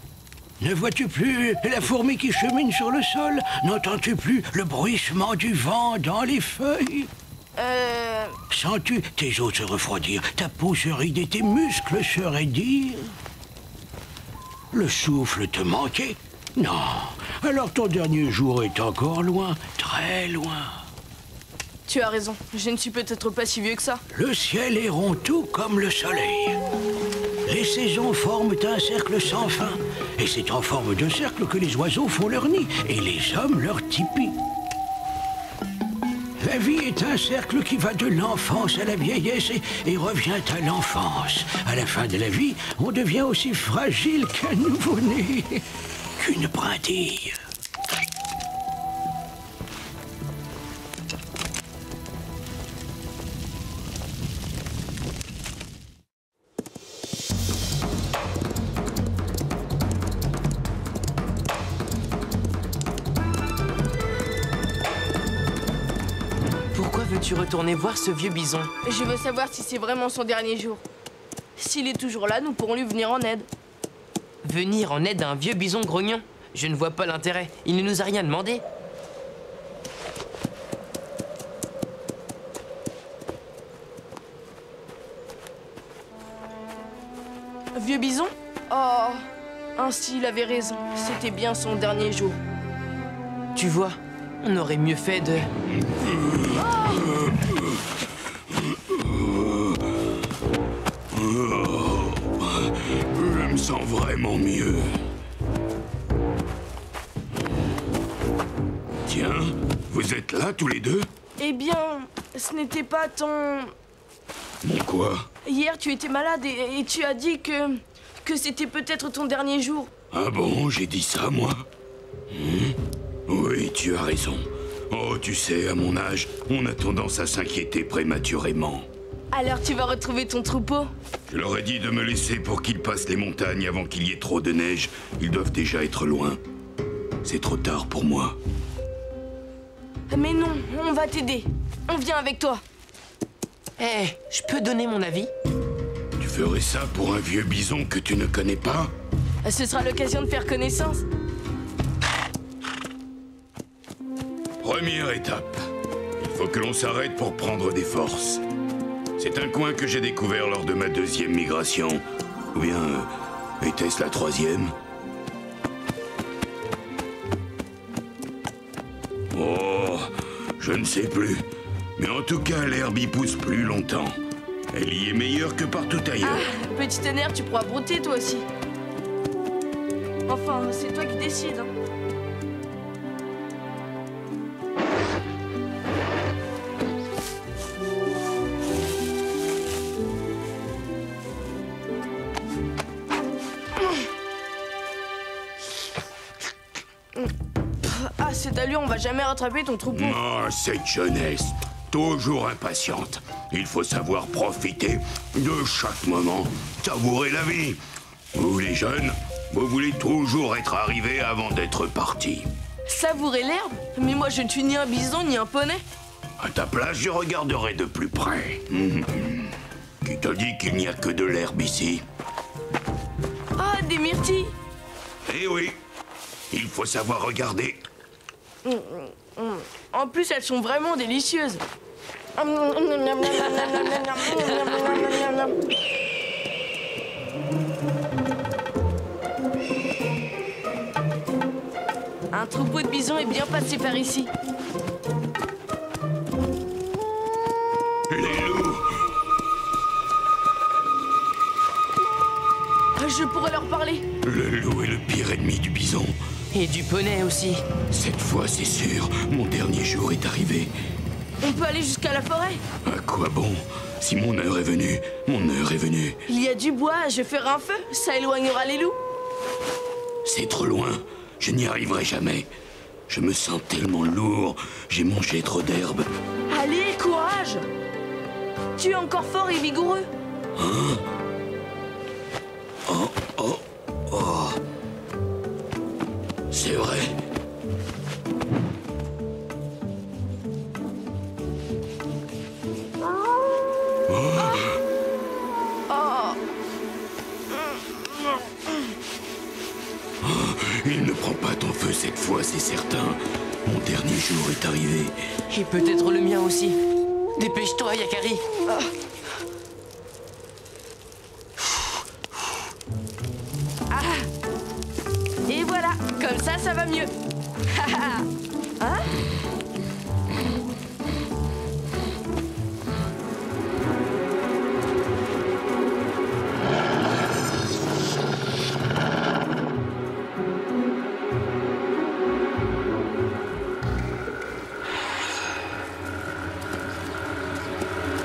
[SPEAKER 2] Ne vois-tu plus la fourmi qui chemine sur le sol? N'entends-tu plus le bruissement du vent dans les feuilles? Sens-tu tes os se refroidir, ta peau se rider, tes muscles se raidir? Le souffle te manquait? Non, alors ton dernier jour est encore loin, très loin.
[SPEAKER 5] Tu as raison, je ne suis peut-être pas si vieux que ça.
[SPEAKER 2] Le ciel est rond tout comme le soleil. Les saisons forment un cercle sans fin. Et c'est en forme de cercle que les oiseaux font leur nid et les hommes leur tipi. La vie est un cercle qui va de l'enfance à la vieillesse et revient à l'enfance. À la fin de la vie, on devient aussi fragile qu'un nouveau-né, qu'une brindille.
[SPEAKER 4] Veux-tu retourner voir ce vieux bison?
[SPEAKER 5] Je veux savoir si c'est vraiment son dernier jour. S'il est toujours là, nous pourrons lui venir en aide.
[SPEAKER 4] Venir en aide à un vieux bison grognon? Je ne vois pas l'intérêt. Il ne nous a rien demandé.
[SPEAKER 5] Vieux bison? Oh, ainsi il avait raison. C'était bien son dernier jour.
[SPEAKER 4] Tu vois, on aurait mieux fait de...
[SPEAKER 10] Je me sens vraiment mieux. Tiens, vous êtes là tous les deux?
[SPEAKER 5] Eh bien, ce n'était pas ton...
[SPEAKER 10] Quoi?
[SPEAKER 5] Hier, tu étais malade et tu as dit que c'était peut-être ton dernier jour.
[SPEAKER 10] Ah bon, j'ai dit ça, moi? Oui, tu as raison. Oh, tu sais, à mon âge, on a tendance à s'inquiéter prématurément.
[SPEAKER 5] Alors tu vas retrouver ton troupeau?
[SPEAKER 10] Je leur ai dit de me laisser pour qu'ils passent les montagnes avant qu'il y ait trop de neige. Ils doivent déjà être loin. C'est trop tard pour moi.
[SPEAKER 5] Mais non, on va t'aider. On vient avec toi.
[SPEAKER 4] Eh, je peux donner mon avis?
[SPEAKER 10] Tu ferais ça pour un vieux bison que tu ne connais pas?
[SPEAKER 5] Ce sera l'occasion de faire connaissance.
[SPEAKER 10] Première étape. Il faut que l'on s'arrête pour prendre des forces. C'est un coin que j'ai découvert lors de ma 2e migration. Ou bien, était-ce la 3e? Oh, je ne sais plus. Mais en tout cas, l'herbe y pousse plus longtemps. Elle y est meilleure que partout ailleurs.
[SPEAKER 5] Ah, petit tonnerre, tu pourras brouter toi aussi. Enfin, c'est toi qui décides. Hein. Ah, cette allure, on va jamais rattraper ton troupeau.
[SPEAKER 10] Oh, cette jeunesse, toujours impatiente. Il faut savoir profiter de chaque moment, savourer la vie. Vous, les jeunes, vous voulez toujours être arrivés avant d'être partis.
[SPEAKER 5] Savourer l'herbe? Mais moi, je ne suis ni un bison, ni un poney.
[SPEAKER 10] À ta place, je regarderai de plus près. Qui t'a dit qu'il n'y a que de l'herbe ici?
[SPEAKER 5] Ah, des myrtilles.
[SPEAKER 10] Eh oui, il faut savoir regarder.
[SPEAKER 5] En plus, elles sont vraiment délicieuses. Un troupeau de bisons est bien passé par ici.
[SPEAKER 10] Les loups.
[SPEAKER 5] Je pourrais leur parler.
[SPEAKER 10] Le loup est le pire ennemi du bison.
[SPEAKER 4] Et du poney aussi.
[SPEAKER 10] Cette fois, c'est sûr, mon dernier jour est arrivé.
[SPEAKER 5] On peut aller jusqu'à la forêt.
[SPEAKER 10] À quoi bon? Si mon heure est venue, mon heure est venue.
[SPEAKER 5] Il y a du bois, je ferai un feu. Ça éloignera les loups.
[SPEAKER 10] C'est trop loin. Je n'y arriverai jamais. Je me sens tellement lourd. J'ai mangé trop d'herbe.
[SPEAKER 5] Allez, courage! Tu es encore fort et vigoureux.
[SPEAKER 10] Hein? Oh, oh, oh. C'est vrai. Il ne prend pas ton feu cette fois, c'est certain. Mon dernier jour est arrivé.
[SPEAKER 4] Et peut-être le mien aussi. Dépêche-toi, Yakari.
[SPEAKER 5] Et voilà. Comme ça va mieux. Hein?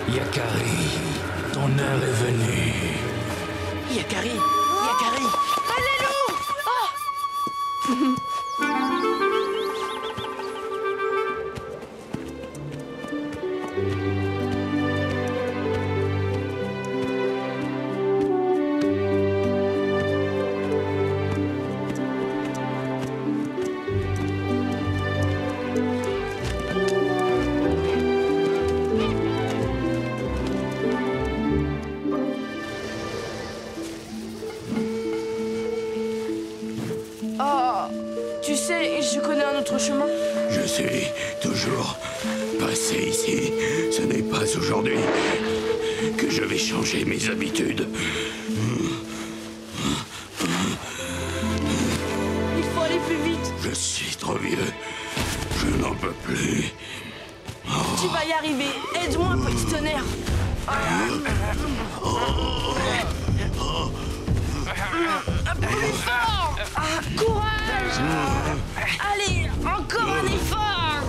[SPEAKER 13] Yakari, ton heure est venue.
[SPEAKER 4] Yakari! Yakari!
[SPEAKER 5] Allez-nous! Oh! Tu sais, je connais un autre chemin.
[SPEAKER 10] Je suis toujours passé ici. Ce n'est pas aujourd'hui que je vais changer mes habitudes.
[SPEAKER 5] Il faut aller plus vite.
[SPEAKER 10] Je suis trop vieux. Je n'en peux plus.
[SPEAKER 5] Tu vas y arriver. Aide-moi, petit tonnerre. Plus fort! Courage! Allez, encore un effort!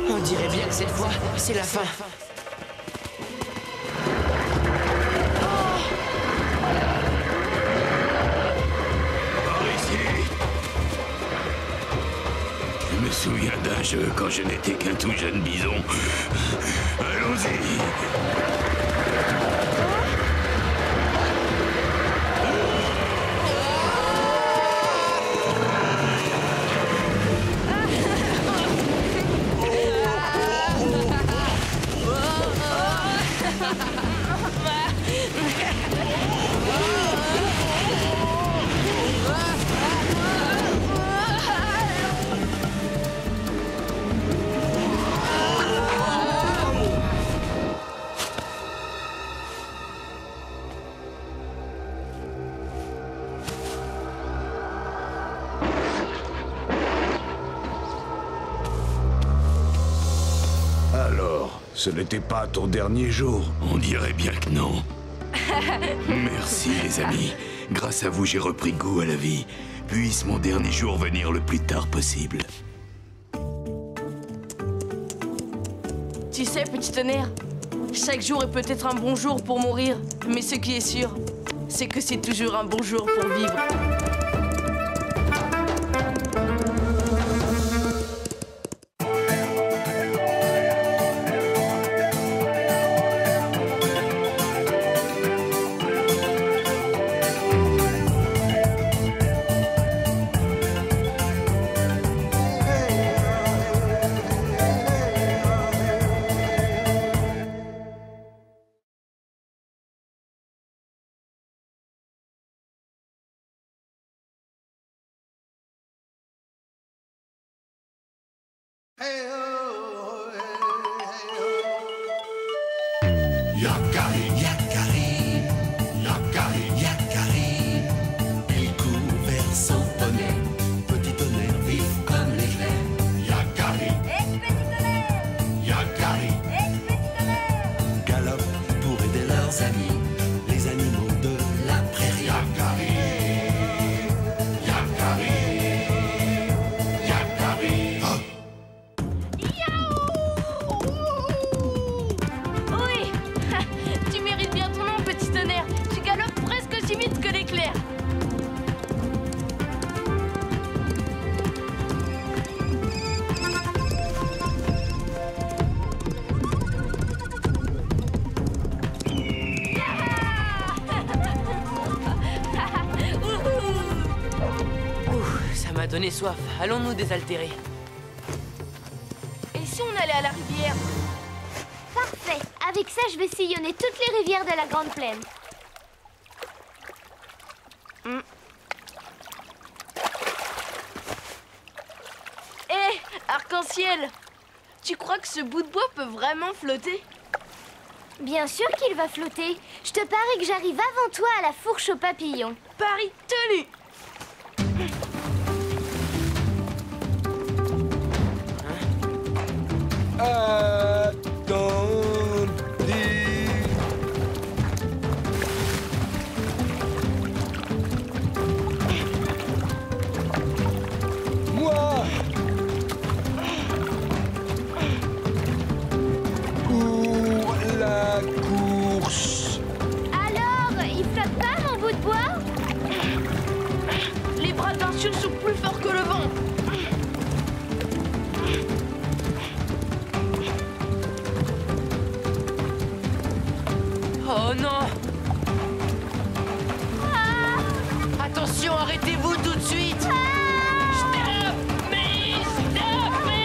[SPEAKER 4] On dirait bien que cette fois, c'est la fin.
[SPEAKER 10] Je me souviens d'un jeu quand je n'étais qu'un tout jeune bison. Allons-y!
[SPEAKER 7] Alors, ce n'était pas ton dernier jour?
[SPEAKER 10] On dirait bien que non. Merci les amis. Grâce à vous, j'ai repris goût à la vie. Puisse mon dernier jour venir le plus tard possible.
[SPEAKER 5] Tu sais, petit tonnerre, chaque jour est peut-être un bon jour pour mourir, mais ce qui est sûr, c'est que c'est toujours un bon jour pour vivre.
[SPEAKER 1] Yakari, Yakari, Yakari, Yakari. Il court vers son poney, petit tonnerre vif comme l'éclair. Yakari, petit tonnerre. Yakari, petit tonnerre. Galope pour aider leurs amis, les animaux de la prairie. Yakari, Yakari, Yakari. Oh.
[SPEAKER 5] Oui, tu mérites bien ton nom, petit tonnerre. Tu galopes presque aussi vite que l'éclair.
[SPEAKER 4] Ça m'a donné soif. Allons nous désaltérer.
[SPEAKER 5] Et si on allait à la rivière?
[SPEAKER 8] Parfait. Avec ça, je vais sillonner toutes les rivières de la Grande Plaine.
[SPEAKER 5] Hé, arc-en-ciel! Tu crois que ce bout de bois peut vraiment flotter?
[SPEAKER 8] Bien sûr qu'il va flotter. Je te parie que j'arrive avant toi à la fourche aux papillons.
[SPEAKER 5] Pari tenu.
[SPEAKER 14] Moi pour la course.
[SPEAKER 8] Alors, il flotte pas, mon bout de bois?
[SPEAKER 5] Les bras d'Ursule sont plus forts que le vent.
[SPEAKER 4] Oh non! Attention, arrêtez-vous tout de suite!
[SPEAKER 6] Stop me! Stop me!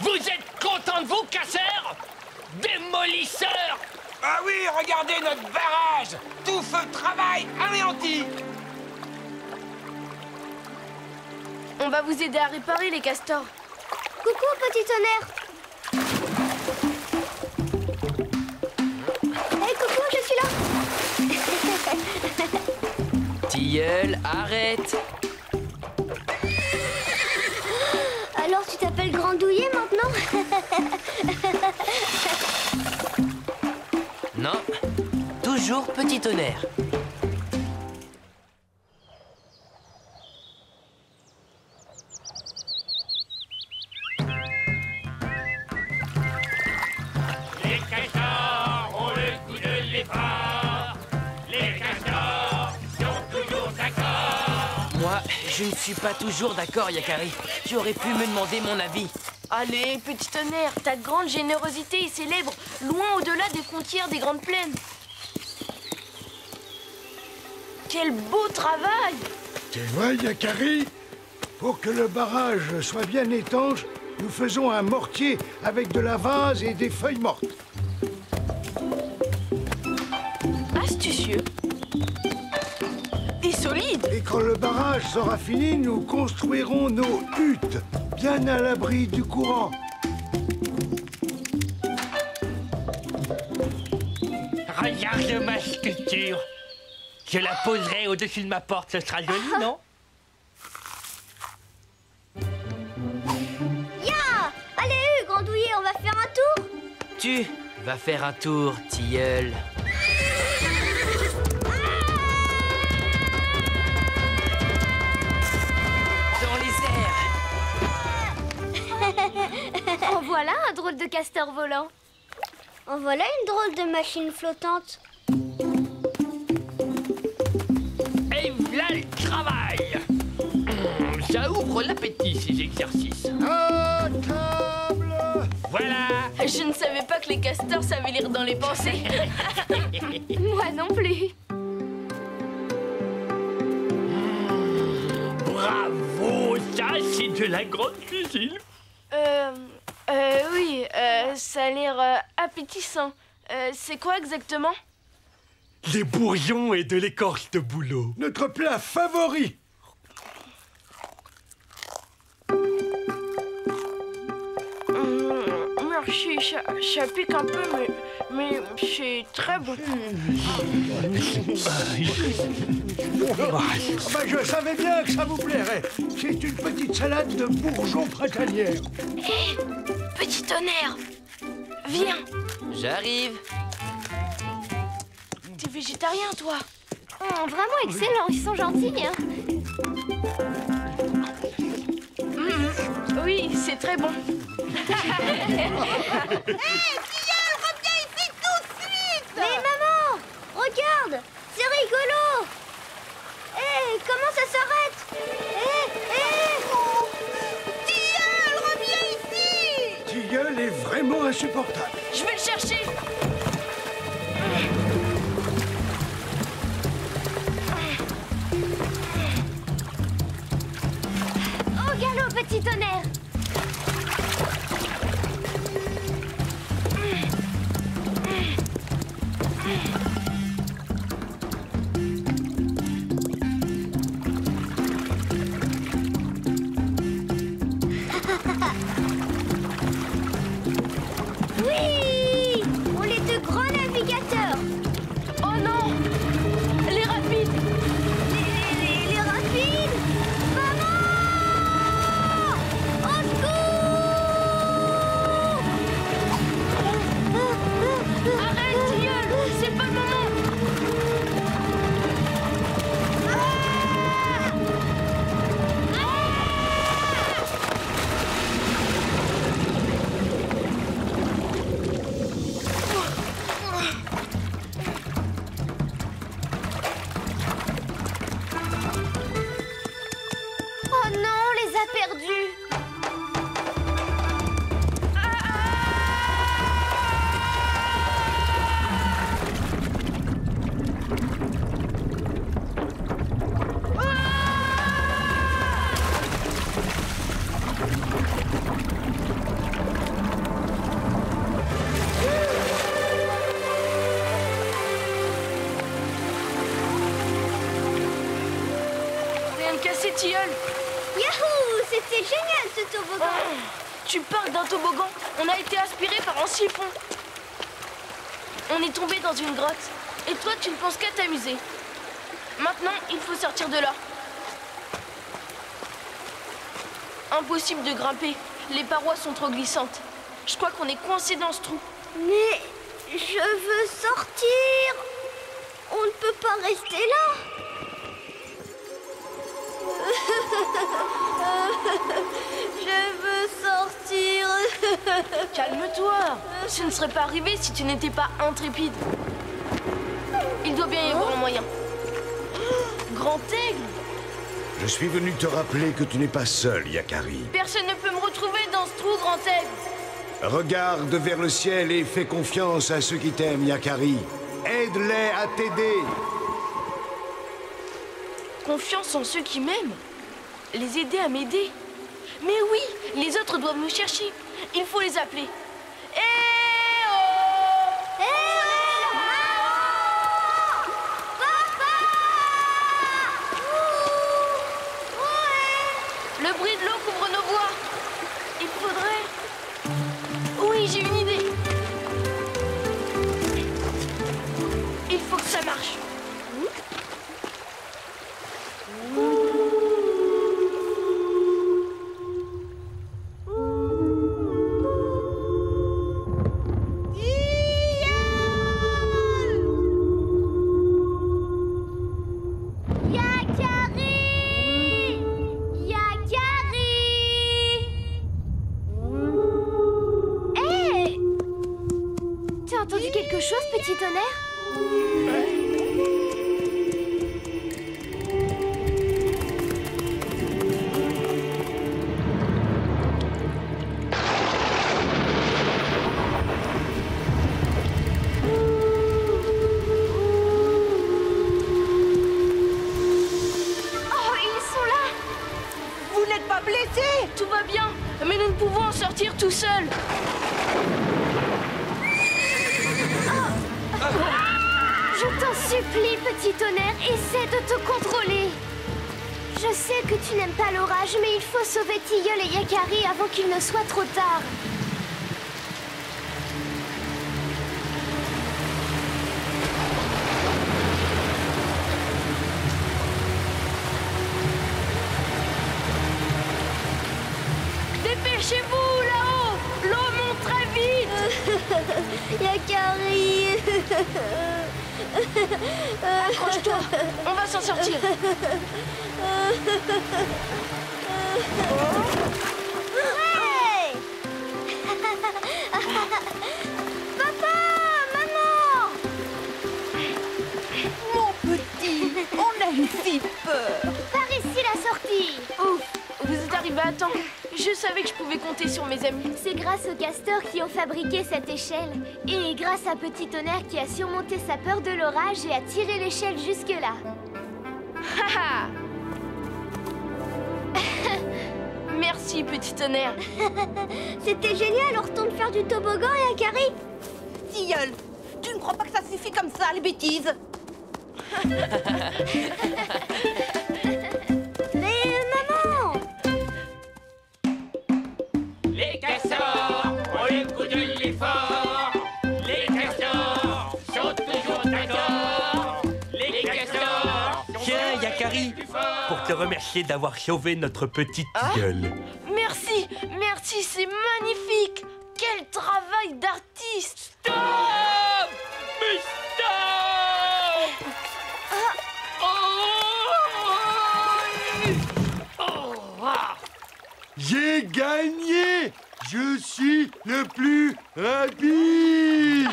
[SPEAKER 13] Vous êtes contents de vous, casseurs? Démolisseurs!
[SPEAKER 12] Ah oui, regardez notre barrage! Tout feu de travail anéanti!
[SPEAKER 5] On va vous aider à réparer les castors.
[SPEAKER 8] Coucou, petit tonnerre. Hé, coucou, je suis là.
[SPEAKER 4] Tilleul, arrête!
[SPEAKER 8] Alors, tu t'appelles Grandouillet maintenant?
[SPEAKER 4] Non, toujours petit tonnerre.
[SPEAKER 13] Les castors ont le goût de l'effort. Les castors sont toujours d'accord.
[SPEAKER 4] Moi, je ne suis pas toujours d'accord, Yakari. Tu aurais pu me demander mon avis.
[SPEAKER 5] Allez, petit tonnerre, ta grande générosité est célèbre, loin au-delà des frontières des Grandes Plaines. Quel beau travail!
[SPEAKER 7] Tu vois, Yakari, pour que le barrage soit bien étanche, nous faisons un mortier avec de la vase et des feuilles mortes.
[SPEAKER 5] Astucieux. Et solide.
[SPEAKER 7] Et quand le barrage sera fini, nous construirons nos huttes, bien à l'abri du courant.
[SPEAKER 13] Regarde ma sculpture. Je la poserai au-dessus de ma porte, ce sera joli, non?
[SPEAKER 8] Ya! Allez, Grandouillet, on va faire un tour?
[SPEAKER 4] Tu vas faire un tour, Tilleul. Dans les airs.
[SPEAKER 8] En voilà un drôle de castor volant. En voilà une drôle de machine flottante.
[SPEAKER 13] Et voilà le travail. Ça ouvre l'appétit, ces exercices.
[SPEAKER 7] À table!
[SPEAKER 13] Voilà.
[SPEAKER 5] Je ne savais pas que les castors savaient lire dans les pensées. Moi non plus.
[SPEAKER 13] Bravo, ça c'est de la grande cuisine.
[SPEAKER 5] Oui, ça a l'air appétissant. C'est quoi exactement?
[SPEAKER 13] Les bourgeons et de l'écorce de bouleau.
[SPEAKER 7] Notre plat favori!
[SPEAKER 5] Merci, ça pique un peu, mais c'est très bon.
[SPEAKER 7] Je savais bien que ça vous plairait. C'est une petite salade de bourgeons printanières.
[SPEAKER 5] Hé, petit tonnerre, viens.
[SPEAKER 4] J'arrive.
[SPEAKER 5] T'es végétarien, toi?
[SPEAKER 8] Vraiment excellent, ils sont gentils, hein?
[SPEAKER 5] Oui, c'est très bon.
[SPEAKER 8] Hey, Tilleul, reviens ici tout de suite! Mais maman, regarde, c'est rigolo! Hé, comment ça s'arrête? Tilleul, reviens ici!
[SPEAKER 7] Tilleul est vraiment insupportable.
[SPEAKER 5] Je vais le chercher.
[SPEAKER 8] Au galop, petit tonnerre! Oui! On est de grands navigateurs.
[SPEAKER 5] Oh non! Les rapides!
[SPEAKER 8] Les rapides! Maman! Au secours!
[SPEAKER 5] Arrête, Tilleul! C'est pas le moment!
[SPEAKER 8] Oh non, on les a perdus.
[SPEAKER 5] Rien de cassé, Tilleul!
[SPEAKER 8] Yahoo! C'était génial ce toboggan.
[SPEAKER 5] Tu parles d'un toboggan? On a été aspiré par un siphon. On est tombé dans une grotte. Et toi, tu ne penses qu'à t'amuser. Maintenant, il faut sortir de là. Impossible de grimper. Les parois sont trop glissantes. Je crois qu'on est coincé dans ce trou.
[SPEAKER 8] Mais je veux sortir. On ne peut pas rester là. Je veux sortir.
[SPEAKER 5] Calme-toi. Ce ne serait pas arrivé si tu n'étais pas intrépide. Il doit bien y avoir un moyen. Grand aigle!
[SPEAKER 7] Je suis venu te rappeler que tu n'es pas seul, Yakari.
[SPEAKER 5] Personne ne peut me retrouver dans ce trou, grand aigle.
[SPEAKER 7] Regarde vers le ciel et fais confiance à ceux qui t'aiment, Yakari. Aide-les à t'aider.
[SPEAKER 5] Confiance en ceux qui m'aiment. Les aider à m'aider. Mais oui, les autres doivent me chercher. Il faut les appeler. Eh oh! Le bruit de l'eau couvre nos voix. Il faudrait... Oui, j'ai une idée. Il faut que ça marche.
[SPEAKER 8] Quelque chose, petit tonnerre?
[SPEAKER 5] Vous n'êtes pas blessé? Tout va bien, mais nous ne pouvons en sortir tout seuls.
[SPEAKER 8] Je t'en supplie, petit tonnerre, essaie de te contrôler. Je sais que tu n'aimes pas l'orage, mais il faut sauver Tilleul et Yakari avant qu'il ne soit trop tard.
[SPEAKER 5] Dépêchez-vous, là-haut! L'eau monte très vite!
[SPEAKER 8] Yakari!
[SPEAKER 5] Accroche-toi, on va s'en sortir.
[SPEAKER 8] Ouais! Papa! Maman!
[SPEAKER 15] Mon petit, on a eu si peur.
[SPEAKER 8] Par ici la sortie!
[SPEAKER 5] Ouf, vous êtes arrivés à temps. Je savais que je pouvais compter sur mes amis.
[SPEAKER 8] C'est grâce aux castors qui ont fabriqué cette échelle. Et grâce à Petit Tonnerre qui a surmonté sa peur de l'orage et a tiré l'échelle jusque-là.
[SPEAKER 5] Haha! Merci, Petit Tonnerre.
[SPEAKER 8] C'était génial, on retourne faire du toboggan, Yakari.
[SPEAKER 15] Tilleul, tu ne crois pas que ça suffit comme ça, les bêtises?
[SPEAKER 8] Mais maman!
[SPEAKER 13] Les castors ont le goût de l'effort. Les castors sont toujours d'accord. Les castors sont...
[SPEAKER 9] Tiens, Yakari, pour te remercier d'avoir sauvé notre petite gueule.
[SPEAKER 5] Merci, merci, c'est magnifique. Quel travail d'artiste.
[SPEAKER 13] Stop! Mais stop!
[SPEAKER 16] J'ai gagné! Je suis le plus rapide!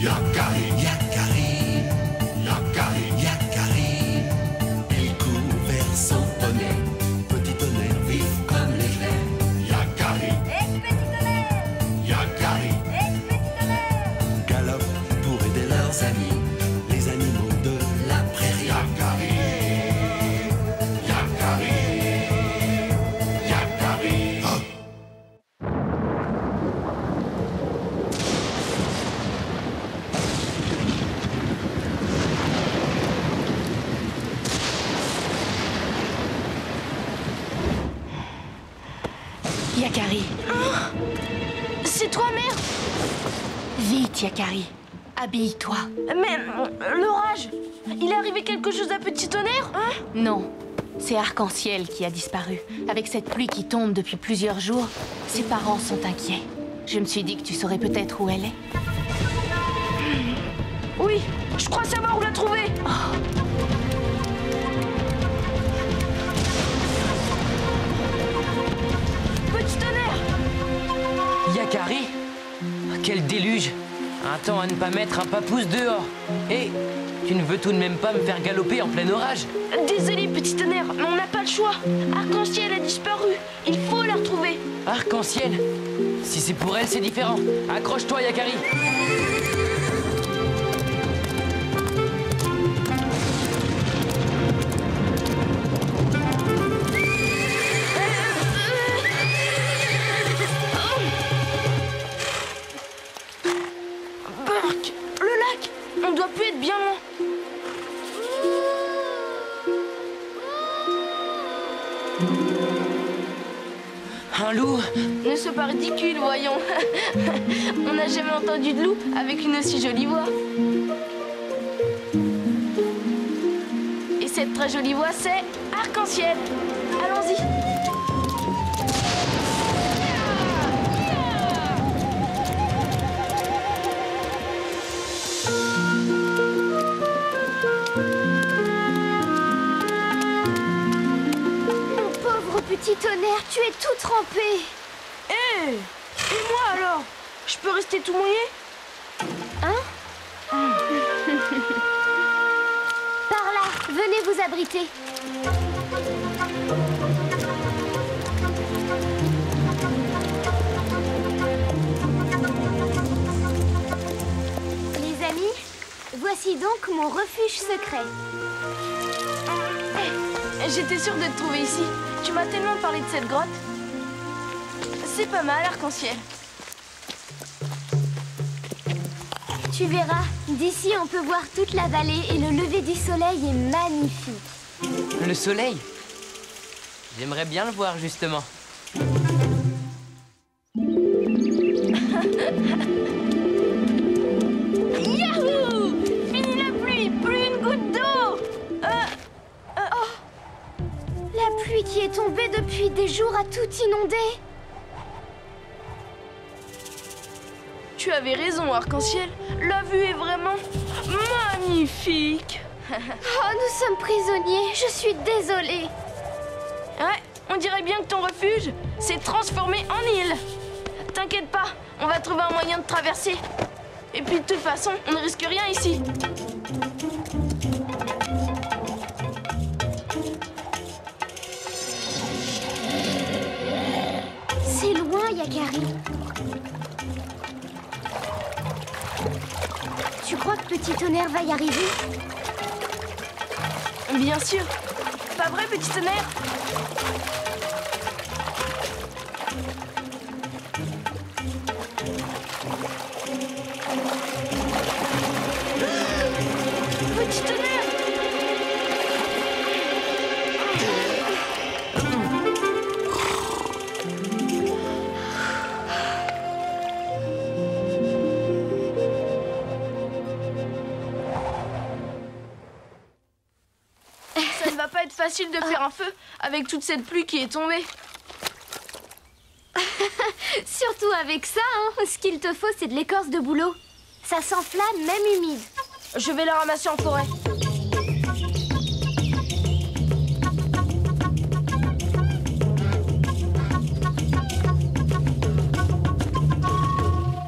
[SPEAKER 1] Yakari, Yakari, Yakari, Yakari, il court vers son poney, petit tonnerre vif comme l'éclair. Yakari, petit tonnerre, Yakari, petit tonnerre, galope pour aider leurs amis, les animaux de la prairie. Yakari, Yakari, Yakari. Oh.
[SPEAKER 3] Yakari.
[SPEAKER 5] C'est toi, mère?
[SPEAKER 3] Vite, Yakari. Habille-toi.
[SPEAKER 5] Mais l'orage, il est arrivé quelque chose à Petit Tonnerre?
[SPEAKER 3] Non, c'est Arc-en-Ciel qui a disparu. Avec cette pluie qui tombe depuis plusieurs jours, ses parents sont inquiets. Je me suis dit que tu saurais peut-être où elle est.
[SPEAKER 5] Oui, je crois savoir où la trouver. Petit Tonnerre!
[SPEAKER 4] Yakari? Quel déluge! Un temps à ne pas mettre un papouze dehors. Et tu ne veux tout de même pas me faire galoper en plein orage?
[SPEAKER 5] Désolé, Petit Tonnerre, mais on n'a pas le choix. Arc-en-Ciel a disparu. Il faut la retrouver.
[SPEAKER 4] Arc-en-Ciel? Si c'est pour elle, c'est différent. Accroche-toi, Yakari.
[SPEAKER 5] Burk, le lac, on doit plus être bien loin.
[SPEAKER 4] Un loup?
[SPEAKER 5] Ne sois pas ridicule, voyons. On n'a jamais entendu de loup avec une aussi jolie voix. Et cette très jolie voix, c'est Arc-en-Ciel. Allons-y.
[SPEAKER 8] Mon pauvre Petit Tonnerre, tu es tout trempé.
[SPEAKER 5] Hé! Et moi alors? Je peux rester tout mouillé?
[SPEAKER 8] Hein? Par là, venez vous abriter. Les amis, voici donc mon refuge secret.
[SPEAKER 5] J'étais sûre de te trouver ici. Tu m'as tellement parlé de cette grotte. C'est pas mal, Arc-en-Ciel.
[SPEAKER 8] Tu verras, d'ici on peut voir toute la vallée et le lever du soleil est magnifique.
[SPEAKER 4] Le soleil? J'aimerais bien le voir, justement.
[SPEAKER 5] Yahoo! Fini la pluie, plus une goutte d'eau.
[SPEAKER 8] La pluie qui est tombée depuis des jours a tout inondé.
[SPEAKER 5] Tu avais raison, Arc-en-Ciel. La vue est vraiment magnifique.
[SPEAKER 8] Oh, nous sommes prisonniers. Je suis désolée.
[SPEAKER 5] Ouais, on dirait bien que ton refuge s'est transformé en île. T'inquiète pas, on va trouver un moyen de traverser. Et puis de toute façon, on ne risque rien ici.
[SPEAKER 8] C'est loin, Yakari. Tu crois que Petit Tonnerre va y arriver?
[SPEAKER 5] Bien sûr. Pas vrai, Petit Tonnerre? Petit Tonnerre! Ça ne va pas être facile de faire un feu avec toute cette pluie qui est tombée.
[SPEAKER 8] Surtout avec ça, hein. Ce qu'il te faut, c'est de l'écorce de bouleau. Ça s'enflamme, même humide.
[SPEAKER 5] Je vais la ramasser en forêt.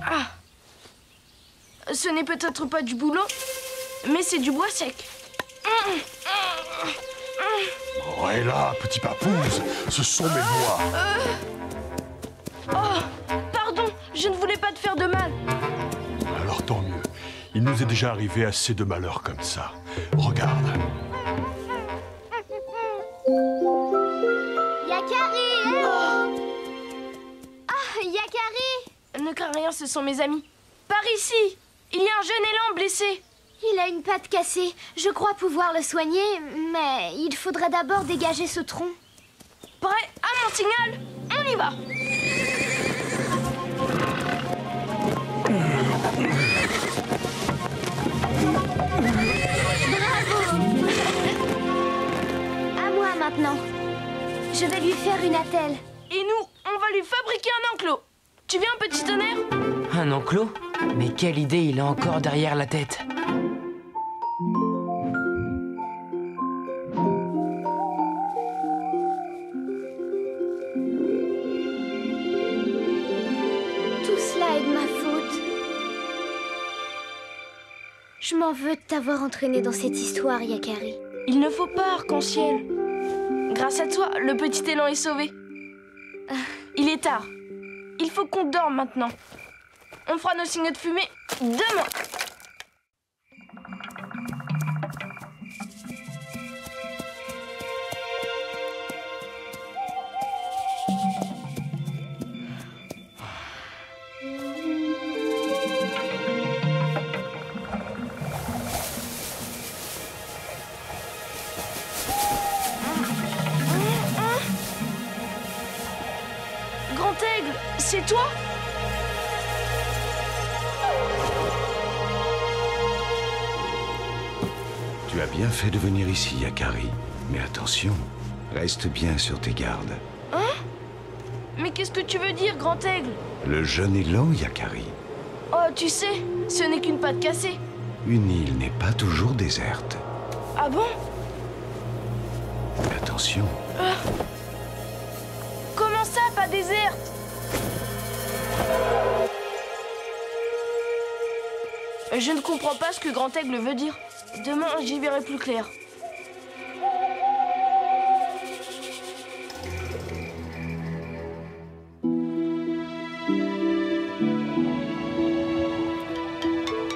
[SPEAKER 5] Ah! Ce n'est peut-être pas du bouleau, mais c'est du bois sec.
[SPEAKER 17] Oh, et là, petit papouze, ce sont mes bois.
[SPEAKER 5] Oh, pardon, je ne voulais pas te faire de mal.
[SPEAKER 17] Alors tant mieux. Il nous est déjà arrivé assez de malheurs comme ça. Regarde.
[SPEAKER 8] Yakari! Ah, Yakari!
[SPEAKER 5] Ne crains rien, ce sont mes amis. Par ici! Il y a un jeune élan blessé.
[SPEAKER 8] Il a une patte cassée. Je crois pouvoir le soigner, mais il faudrait d'abord dégager ce tronc.
[SPEAKER 5] Prêt à mon signal? On y va!
[SPEAKER 8] Bravo! À moi maintenant. Je vais lui faire une attelle.
[SPEAKER 5] Et nous, on va lui fabriquer un enclos. Tu viens, Petit Tonnerre?
[SPEAKER 4] Un enclos? Mais quelle idée il a encore derrière la tête?
[SPEAKER 8] Tout cela est de ma faute. Je m'en veux de t'avoir entraîné dans cette histoire, Yakari.
[SPEAKER 5] Il ne faut pas, Arc-en-Ciel. Grâce à toi, le petit élan est sauvé. Il est tard. Il faut qu'on dorme maintenant. On fera nos signes de fumée demain. Grand Aigle, c'est toi?
[SPEAKER 18] Tu as bien fait de venir ici, Yakari. Mais attention, reste bien sur tes gardes.
[SPEAKER 5] Hein? Mais qu'est-ce que tu veux dire, Grand Aigle?
[SPEAKER 18] Le jeune élan, Yakari.
[SPEAKER 5] Oh, tu sais, ce n'est qu'une patte cassée.
[SPEAKER 18] Une île n'est pas toujours déserte.
[SPEAKER 5] Ah bon?
[SPEAKER 18] Mais attention.
[SPEAKER 5] Comment ça, pas déserte? Je ne comprends pas ce que Grand Aigle veut dire. Demain, j'y verrai plus clair.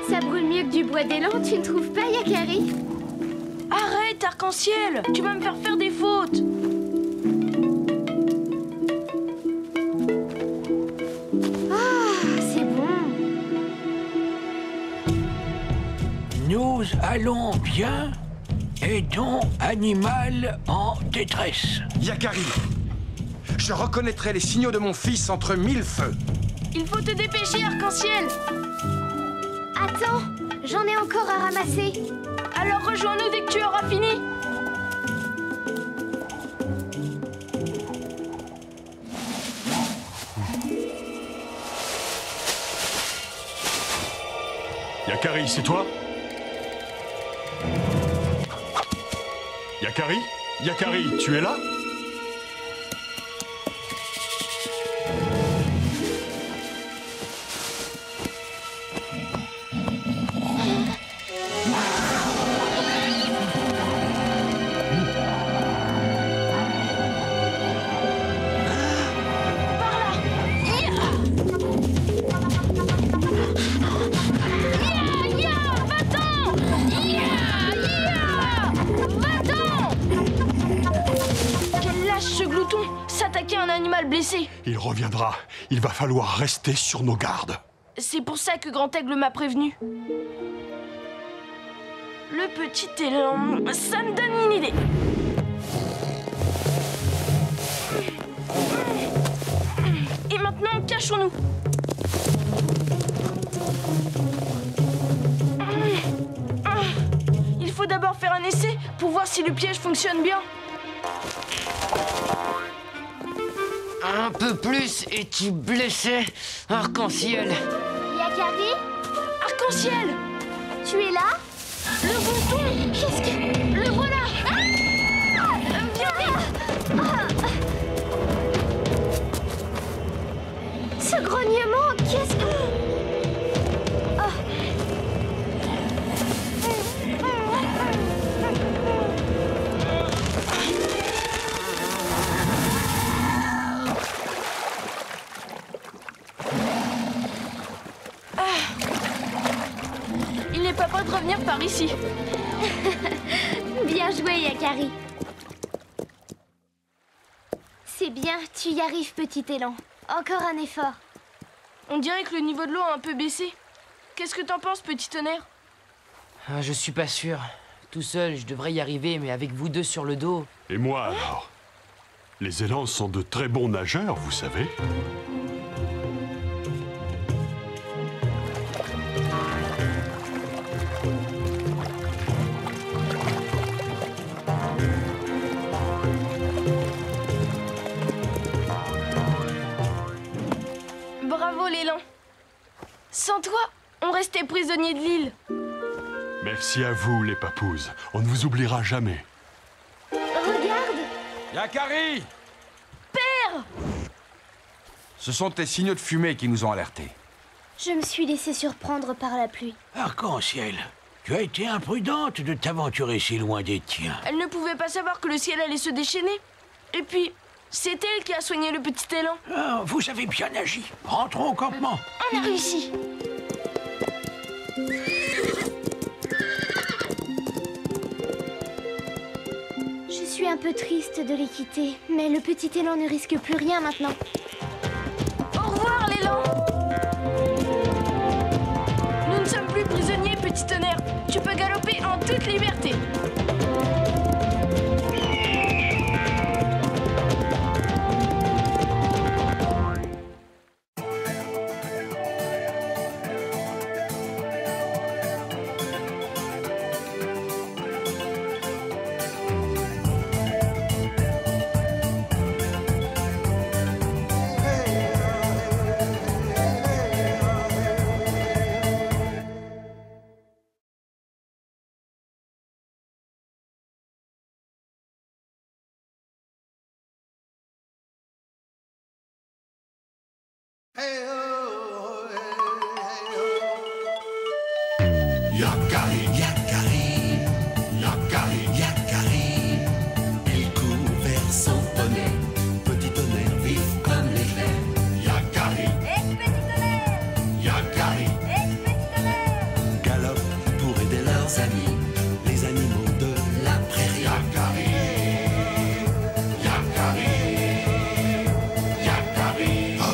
[SPEAKER 8] Ça brûle mieux que du bois d'élan, tu ne trouves pas, Yakari?
[SPEAKER 5] Arrête, Arc-en-Ciel! Tu vas me faire faire des fautes!
[SPEAKER 8] Ah, c'est bon.
[SPEAKER 2] Nous allons bien. Aidons animal en détresse.
[SPEAKER 11] Yakari, je reconnaîtrai les signaux de mon fils entre 1000 feux.
[SPEAKER 5] Il faut te dépêcher, Arc-en-Ciel!
[SPEAKER 8] Attends, j'en ai encore à ramasser.
[SPEAKER 5] Alors rejoins-nous dès que tu auras fini.
[SPEAKER 17] Yakari, c'est toi? Yakari? Yakari, tu es là?
[SPEAKER 5] le blesser.
[SPEAKER 17] Il reviendra. Il va falloir rester sur nos gardes.
[SPEAKER 5] C'est pour ça que Grand Aigle m'a prévenu. Le petit élan, ça me donne une idée. Et maintenant, cachons-nous. Il faut d'abord faire un essai pour voir si le piège fonctionne bien.
[SPEAKER 4] Un peu plus et tu blessais Arc-en-Ciel.
[SPEAKER 8] Yakari?
[SPEAKER 5] Arc-en-Ciel!
[SPEAKER 8] Tu es là?
[SPEAKER 5] Le bouton!
[SPEAKER 8] Qu'est-ce que...
[SPEAKER 5] Le voilà! Viens vite!
[SPEAKER 8] Ce grognement, qu'est-ce que...
[SPEAKER 5] Il n'est pas prêt de revenir par ici.
[SPEAKER 8] Bien joué, Yakari. C'est bien, tu y arrives, petit élan. Encore un effort.
[SPEAKER 5] On dirait que le niveau de l'eau a un peu baissé. Qu'est-ce que t'en penses, petit tonnerre?
[SPEAKER 4] Je suis pas sûr. Tout seul, je devrais y arriver, mais avec vous deux sur le dos...
[SPEAKER 17] Et moi alors? Les élans sont de très bons nageurs, vous savez.
[SPEAKER 5] Bravo, l'élan. Sans toi, on restait prisonniers de l'île.
[SPEAKER 17] Merci à vous, les papouses. On ne vous oubliera jamais.
[SPEAKER 8] Regarde!
[SPEAKER 12] Yakari!
[SPEAKER 5] Père!
[SPEAKER 12] Ce sont tes signaux de fumée qui nous ont alertés.
[SPEAKER 8] Je me suis laissé surprendre par la pluie.
[SPEAKER 2] Arc-en-Ciel, tu as été imprudente de t'aventurer si loin des tiens.
[SPEAKER 5] Elle ne pouvait pas savoir que le ciel allait se déchaîner. Et puis, c'est elle qui a soigné le petit élan.
[SPEAKER 2] Ah, vous avez bien agi. Rentrons au campement.
[SPEAKER 5] On a réussi.
[SPEAKER 8] Je suis un peu triste de les quitter, mais le petit élan ne risque plus rien maintenant.
[SPEAKER 5] Au revoir, l'élan. Nous ne sommes plus prisonniers, petit tonnerre. Tu peux galoper en toute liberté.
[SPEAKER 1] Yakari, Yakari, Yakari, Yakari. Il court vers son poney, petit tonnerre vif comme l'éclair. Yakari, petit tonnerre, Yakari, petit tonnerre. Galope pour aider leurs amis, les animaux de la prairie. Yakari, Yakari, Yakari. Oh.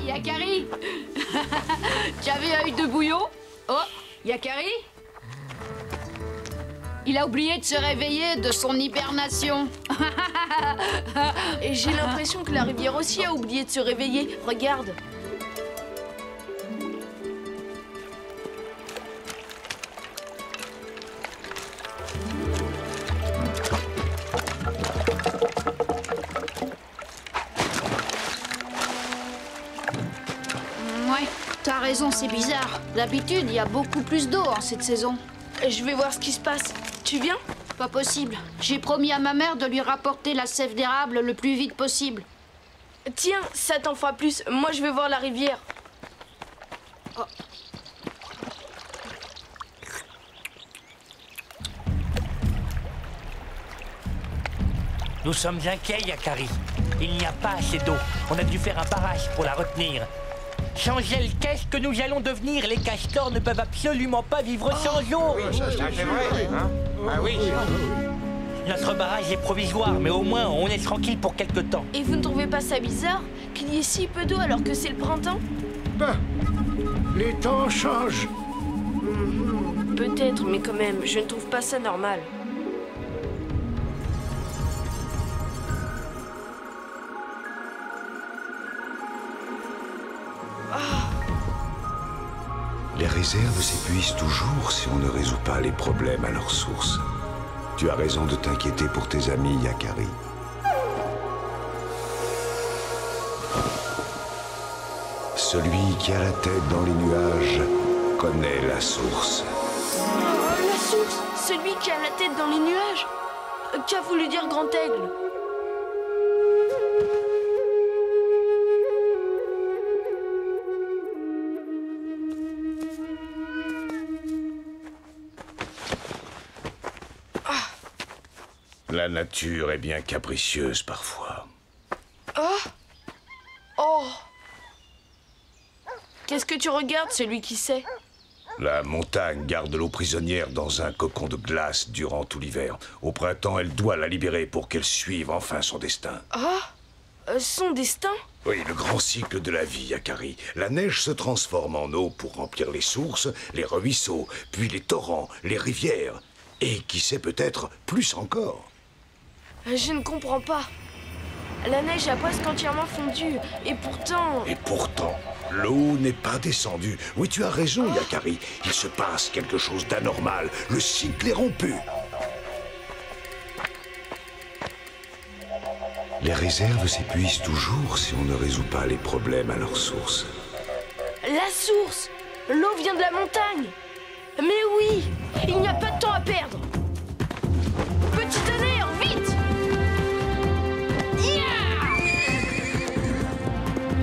[SPEAKER 6] Yakari. Tu avais œil de bouillon? Oh, Yakari? Il a oublié de se réveiller de son hibernation.
[SPEAKER 5] Et j'ai l'impression que la rivière aussi a oublié de se réveiller. Regarde.
[SPEAKER 6] Ouais, t'as raison, c'est bizarre. D'habitude, il y a beaucoup plus d'eau en cette saison.
[SPEAKER 5] Je vais voir ce qui se passe. Tu viens?
[SPEAKER 6] Pas possible. J'ai promis à ma mère de lui rapporter la sève d'érable le plus vite possible.
[SPEAKER 5] Tiens, ça t'en fera plus. Moi, je vais voir la rivière.
[SPEAKER 6] Oh.
[SPEAKER 9] Nous sommes inquiets, Yakari. Il n'y a pas assez d'eau. On a dû faire un barrage pour la retenir. Sans elle, qu'est-ce que nous allons devenir? Les castors ne peuvent absolument pas vivre sans eau.
[SPEAKER 12] Oui, ça c'est vrai, hein? Ah oui.
[SPEAKER 9] Notre barrage est provisoire, mais au moins on est tranquille pour quelque temps.
[SPEAKER 5] Et vous ne trouvez pas ça bizarre qu'il y ait si peu d'eau alors que c'est le printemps?
[SPEAKER 2] Ben, les temps changent.
[SPEAKER 5] Peut-être, mais quand même, je ne trouve pas ça normal.
[SPEAKER 18] Les réserves s'épuisent toujours si on ne résout pas les problèmes à leur source. Tu as raison de t'inquiéter pour tes amis, Yakari. Celui qui a la tête dans les nuages connaît la source.
[SPEAKER 5] La source? Celui qui a la tête dans les nuages? Qu'a voulu dire Grand Aigle?
[SPEAKER 10] La nature est bien capricieuse parfois.
[SPEAKER 5] Oh! Qu'est-ce que tu regardes, celui qui sait?
[SPEAKER 10] La montagne garde l'eau prisonnière dans un cocon de glace durant tout l'hiver. Au printemps, elle doit la libérer pour qu'elle suive enfin son destin.
[SPEAKER 5] Son destin?
[SPEAKER 10] Oui, le grand cycle de la vie, Yakari. La neige se transforme en eau pour remplir les sources, les ruisseaux, puis les torrents, les rivières. Et qui sait peut-être plus encore.
[SPEAKER 5] Je ne comprends pas. La neige a presque entièrement fondu, et pourtant...
[SPEAKER 10] Et pourtant, l'eau n'est pas descendue. Oui, tu as raison, Yakari. Il se passe quelque chose d'anormal. Le cycle est rompu.
[SPEAKER 18] Les réserves s'épuisent toujours si on ne résout pas les problèmes à leur source.
[SPEAKER 5] La source! L'eau vient de la montagne! Mais oui! Il n'y a pas de temps à perdre! Petit tonnerre, vite!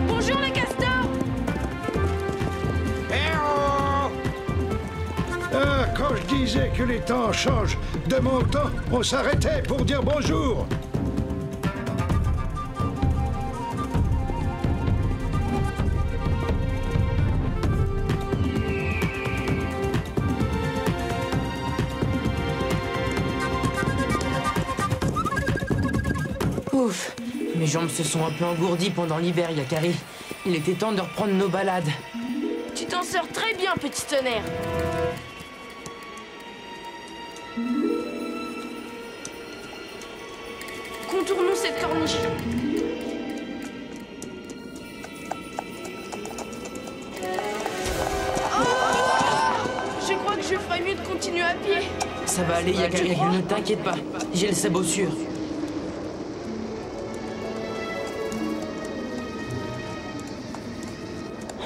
[SPEAKER 5] Bonjour les castors!
[SPEAKER 2] Quand je disais que les temps changent, de mon temps, on s'arrêtait pour dire bonjour.
[SPEAKER 4] Ouf, mes jambes se sont un peu engourdies pendant l'hiver, Yakari. Il était temps de reprendre nos balades.
[SPEAKER 5] Tu t'en sors très bien, petit tonnerre. Contournons cette corniche. Je crois que je ferais mieux de continuer à pied.
[SPEAKER 4] Ça va aller, Yakari, ne t'inquiète pas. J'ai le sabot sûr.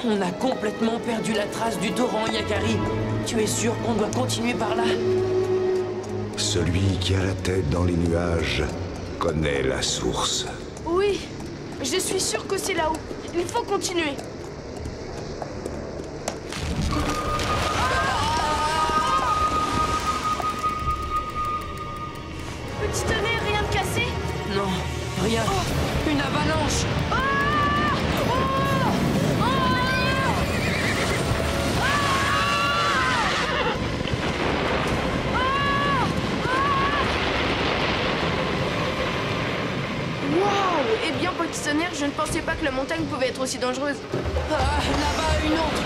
[SPEAKER 4] On a complètement perdu la trace du torrent, Yakari. Tu es sûr qu'on doit continuer par là?
[SPEAKER 18] Celui qui a la tête dans les nuages connaît la source.
[SPEAKER 5] Oui, je suis sûr que c'est là-haut. Il faut continuer. Petit tonnerre, rien de cassé?
[SPEAKER 4] Non, rien. Une avalanche.
[SPEAKER 5] Eh bien, petit tonnerre, je ne pensais pas que la montagne pouvait être aussi dangereuse.
[SPEAKER 4] Là-bas, une autre.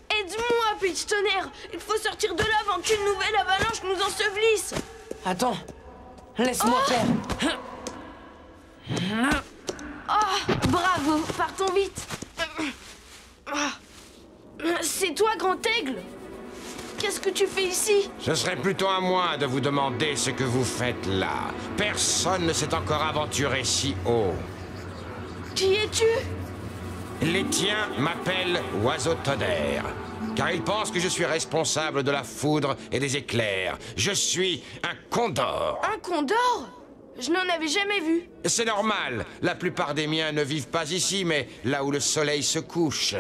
[SPEAKER 5] Aide-moi, petit tonnerre. Il faut sortir de là avant qu'une nouvelle avalanche nous ensevelisse.
[SPEAKER 4] Attends, laisse-moi faire.
[SPEAKER 5] Bravo, partons vite. C'est toi, Grand Aigle? Qu'est-ce que tu fais ici?
[SPEAKER 12] Ce serait plutôt à moi de vous demander ce que vous faites là. Personne ne s'est encore aventuré si haut.
[SPEAKER 5] Qui es-tu?
[SPEAKER 12] Les tiens m'appellent Oiseau Tonnerre, car ils pensent que je suis responsable de la foudre et des éclairs. Je suis un condor.
[SPEAKER 5] Un condor? Je n'en avais jamais vu.
[SPEAKER 12] C'est normal. La plupart des miens ne vivent pas ici, mais là où le soleil se couche.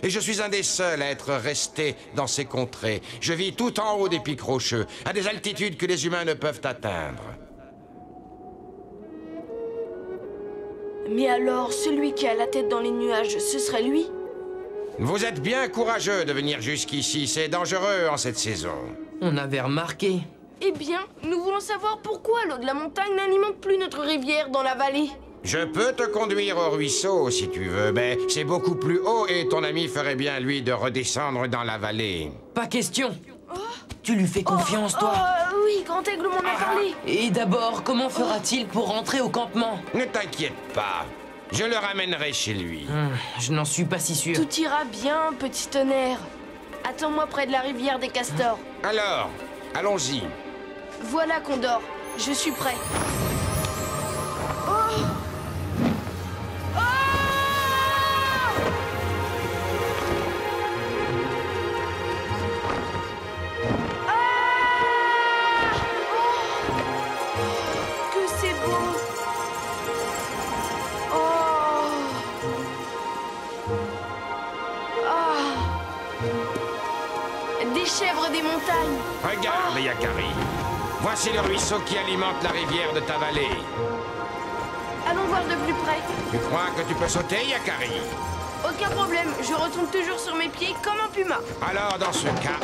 [SPEAKER 12] Et je suis un des seuls à être resté dans ces contrées. Je vis tout en haut des pics rocheux, à des altitudes que les humains ne peuvent atteindre.
[SPEAKER 5] Mais alors, celui qui a la tête dans les nuages, ce serait lui?
[SPEAKER 12] Vous êtes bien courageux de venir jusqu'ici. C'est dangereux en cette saison.
[SPEAKER 4] On avait remarqué.
[SPEAKER 5] Eh bien, nous voulons savoir pourquoi l'eau de la montagne n'alimente plus notre rivière dans la vallée.
[SPEAKER 12] Je peux te conduire au ruisseau si tu veux, mais c'est beaucoup plus haut et ton ami ferait bien, lui, de redescendre dans la vallée.
[SPEAKER 4] Pas question. Tu lui fais confiance, toi?
[SPEAKER 5] Oui, Grand Aigle m'en a parlé.
[SPEAKER 4] Et d'abord, comment fera-t-il pour rentrer au campement?
[SPEAKER 12] Ne t'inquiète pas. Je le ramènerai chez lui.
[SPEAKER 4] Je n'en suis pas si sûr.
[SPEAKER 5] Tout ira bien, petit tonnerre. Attends-moi près de la rivière des castors.
[SPEAKER 12] Alors, allons-y.
[SPEAKER 5] Voilà, Condor. Je suis prêt. Oh! Chèvres des montagnes.
[SPEAKER 12] Regarde, Yakari. Voici le ruisseau qui alimente la rivière de ta vallée.
[SPEAKER 5] Allons voir de plus près.
[SPEAKER 12] Tu crois que tu peux sauter, Yakari?
[SPEAKER 5] Aucun problème, je retombe toujours sur mes pieds comme un puma.
[SPEAKER 12] Alors, dans ce cas...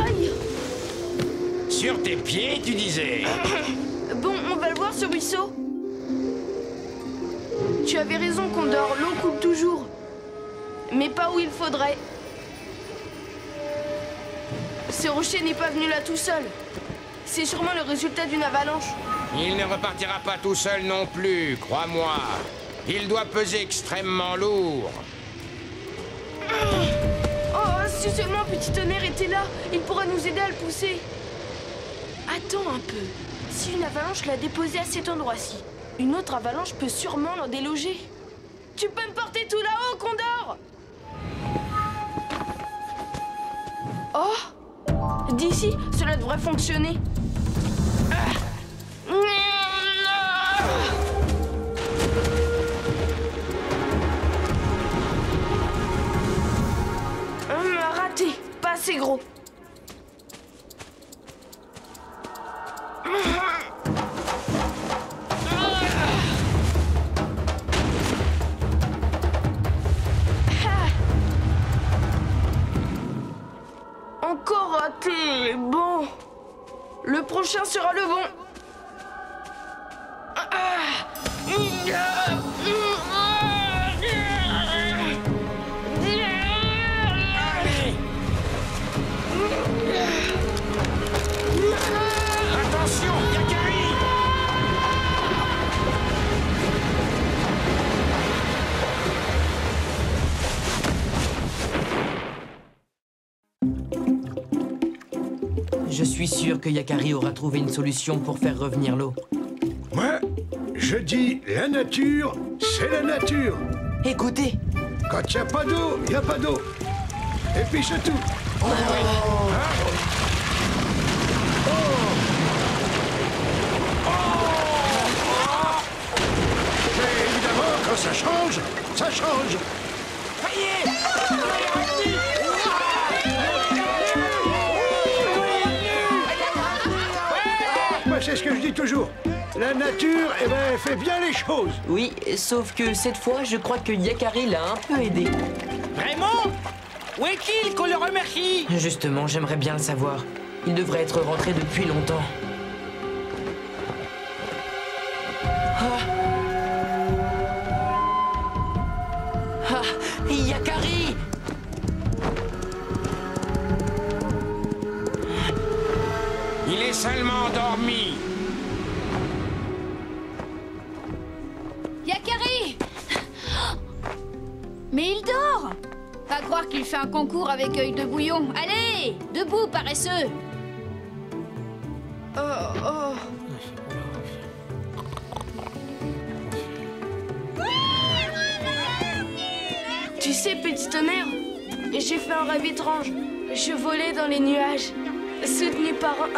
[SPEAKER 5] Aïe.
[SPEAKER 12] Sur tes pieds, tu disais?
[SPEAKER 5] Bon, on va le voir, ce ruisseau. Tu avais raison, Condor, l'eau coule toujours. Mais pas où il faudrait. Ce rocher n'est pas venu là tout seul. C'est sûrement le résultat d'une avalanche.
[SPEAKER 12] Il ne repartira pas tout seul non plus, crois-moi. Il doit peser extrêmement lourd.
[SPEAKER 5] Oh, si seulement Petit Tonnerre était là, il pourra nous aider à le pousser. Attends un peu. Si une avalanche l'a déposé à cet endroit-ci, une autre avalanche peut sûrement l'en déloger. Tu peux me porter tout là-haut, Condor? Oh! D'ici, cela devrait fonctionner. Raté, pas assez gros. Encore raté. Bon. Le prochain sera le bon.
[SPEAKER 12] Attention, Yakari!
[SPEAKER 4] Je suis sûr que Yakari aura trouvé une solution pour faire revenir l'eau.
[SPEAKER 7] Moi, je dis la nature, c'est la nature.
[SPEAKER 4] Écoutez.
[SPEAKER 7] Quand il n'y a pas d'eau, il n'y a pas d'eau. Et puis c'est tout. Oh. Mais évidemment, quand ça change, ça change. Moi, c'est ce que je dis toujours. La nature, eh ben, elle fait bien les choses.
[SPEAKER 4] Oui, sauf que cette fois, je crois que Yakari l'a un peu aidé.
[SPEAKER 13] Vraiment? Où est-il qu'on le remercie?
[SPEAKER 4] Justement, j'aimerais bien le savoir. Il devrait être rentré depuis longtemps. Yakari!
[SPEAKER 12] Il est seulement endormi.
[SPEAKER 6] Yakari! Mais il dort! Pas croire qu'il fait un concours avec œil de bouillon. Allez! Debout, paresseux!
[SPEAKER 5] Oh. Tu sais, Petit Tonnerre, j'ai fait un rêve étrange. Je volais dans les nuages, soutenu par un...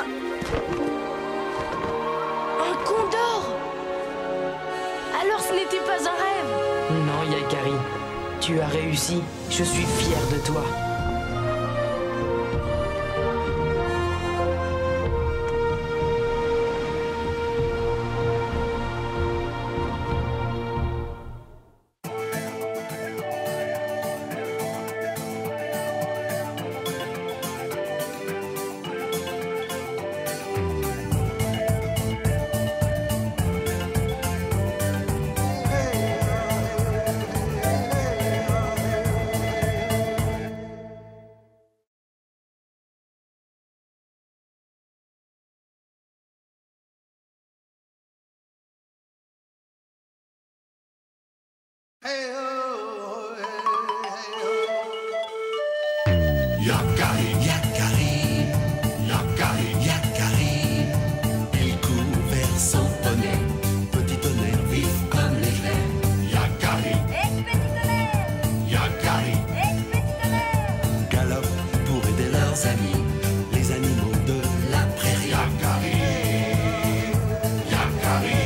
[SPEAKER 5] Un condor! Alors ce n'était pas un rêve!
[SPEAKER 4] Non, Yakari. Tu as réussi. Je suis fier de toi.
[SPEAKER 1] Yakari, Yakari, Yakari, Yakari. Il court vers son poney, petit tonnerre vif comme l'éclair. Yakari, petit tonnerre, Yakari, petit tonnerre. Galope pour aider leurs amis, les animaux de la prairie. Yakari, Yakari,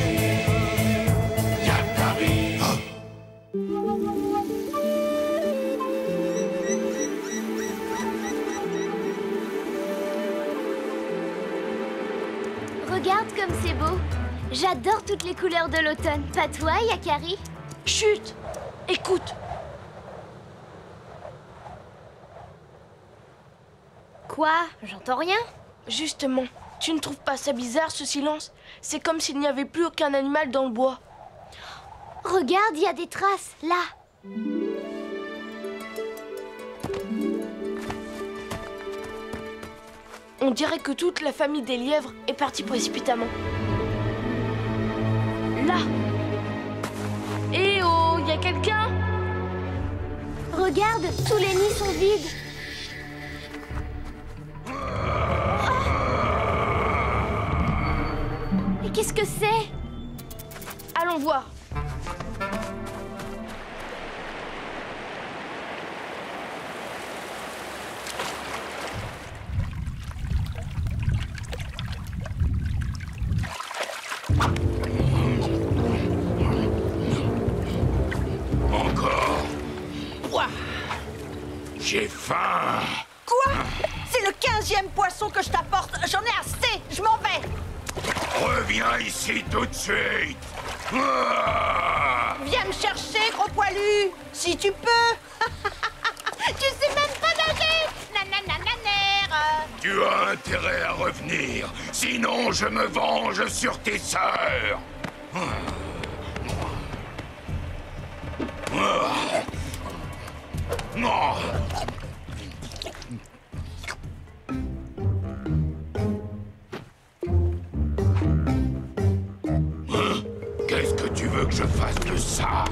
[SPEAKER 1] Yakari. Oh.
[SPEAKER 8] Regarde comme c'est beau. J'adore toutes les couleurs de l'automne. Pas toi, Yakari?
[SPEAKER 5] Chut! Écoute!
[SPEAKER 8] Quoi? J'entends rien.
[SPEAKER 5] Justement, tu ne trouves pas ça bizarre, ce silence? C'est comme s'il n'y avait plus aucun animal dans le bois.
[SPEAKER 8] Regarde, il y a des traces, là.
[SPEAKER 5] On dirait que toute la famille des lièvres est partie précipitamment. Là! Eh oh, y a quelqu'un?
[SPEAKER 8] Regarde, tous les nids sont vides. Mais qu'est-ce que c'est?
[SPEAKER 5] Allons voir.
[SPEAKER 10] Encore. J'ai faim.
[SPEAKER 15] Quoi? C'est le 15e poisson que je t'apporte. J'en ai assez. Je m'en vais.
[SPEAKER 10] Reviens ici tout de suite. Ah.
[SPEAKER 15] Viens me chercher, gros poilu. Si tu peux. Tu sais même pas nager. Nananananer.
[SPEAKER 10] Tu as intérêt à revenir, sinon je me venge sur tes sœurs. Non. Qu'est-ce que tu veux que je fasse de ça?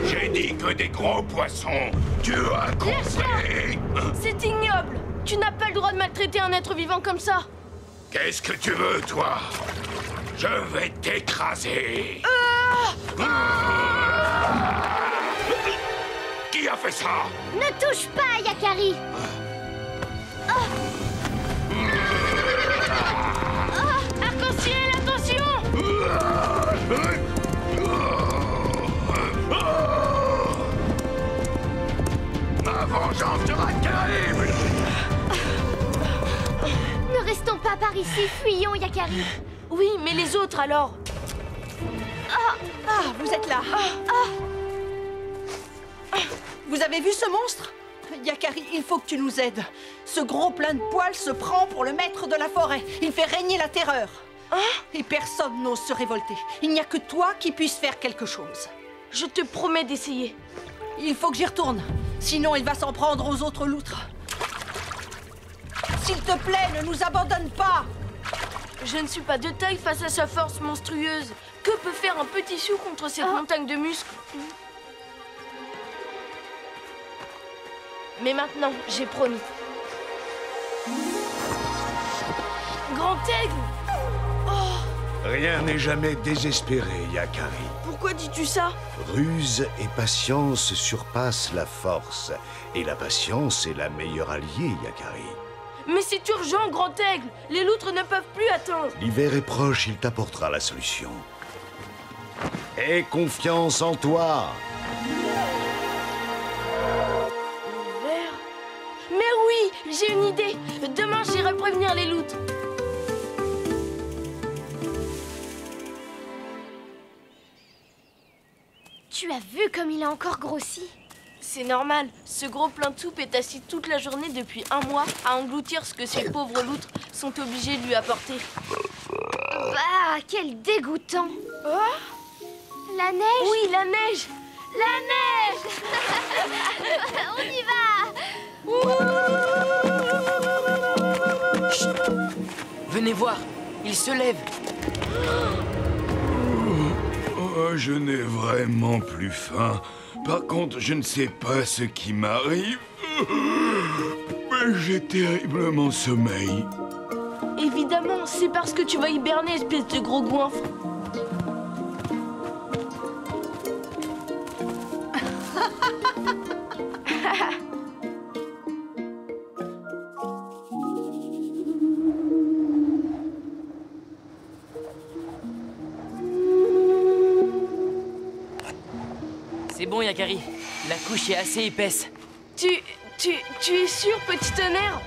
[SPEAKER 10] J'ai dit que des gros poissons. Tu as compris?
[SPEAKER 5] C'est ignoble. Tu n'as pas le droit de maltraiter un être vivant comme ça.
[SPEAKER 10] Qu'est-ce que tu veux, toi? Je vais t'écraser. Qui a fait ça?
[SPEAKER 8] Ne touche pas, Yakari.
[SPEAKER 5] Arc-en-ciel, attention!
[SPEAKER 10] Ma vengeance sera terrible.
[SPEAKER 8] Ne restons pas par ici, fuyons, Yakari.
[SPEAKER 5] Oui, mais les autres alors?
[SPEAKER 15] Ah, vous êtes là. Vous avez vu ce monstre? Yakari, il faut que tu nous aides. Ce gros plein de poils se prend pour le maître de la forêt. Il fait régner la terreur. Et personne n'ose se révolter. Il n'y a que toi qui puisse faire quelque chose.
[SPEAKER 5] Je te promets d'essayer.
[SPEAKER 15] Il faut que j'y retourne. Sinon, il va s'en prendre aux autres loutres. S'il te plaît, ne nous abandonne pas.
[SPEAKER 5] Je ne suis pas de taille face à sa force monstrueuse. Que peut faire un petit sioux contre cette montagne de muscles? Mais maintenant, j'ai promis. Grand aigle!
[SPEAKER 7] Rien n'est jamais désespéré, Yakari.
[SPEAKER 5] Pourquoi dis-tu ça?
[SPEAKER 18] Ruse et patience surpassent la force. Et la patience est la meilleure alliée, Yakari.
[SPEAKER 5] Mais c'est urgent, Grand Aigle. Les loutres ne peuvent plus attendre.
[SPEAKER 19] L'hiver est proche, il t'apportera la solution. Aie confiance en toi.
[SPEAKER 5] L'hiver? Mais oui, j'ai une idée. Demain, j'irai prévenir les loutres.
[SPEAKER 8] Tu as vu comme il a encore grossi?
[SPEAKER 5] C'est normal. Ce gros plein de soupe est assis toute la journée depuis un mois à engloutir ce que ces pauvres loutres sont obligés de lui apporter.
[SPEAKER 8] Bah, quel dégoûtant!
[SPEAKER 5] Oh?
[SPEAKER 8] La neige?
[SPEAKER 5] Oui, la neige!
[SPEAKER 8] La neige! On y va!
[SPEAKER 4] Chut! Venez voir, il se lève.
[SPEAKER 10] Oh, je n'ai vraiment plus faim. Par contre, je ne sais pas ce qui m'arrive. Mais j'ai terriblement sommeil.
[SPEAKER 5] Évidemment, c'est parce que tu vas hiberner, espèce de gros goinfre.
[SPEAKER 4] C'est bon, Yakari. La couche est assez épaisse.
[SPEAKER 5] Tu es sûr, petit tonnerre?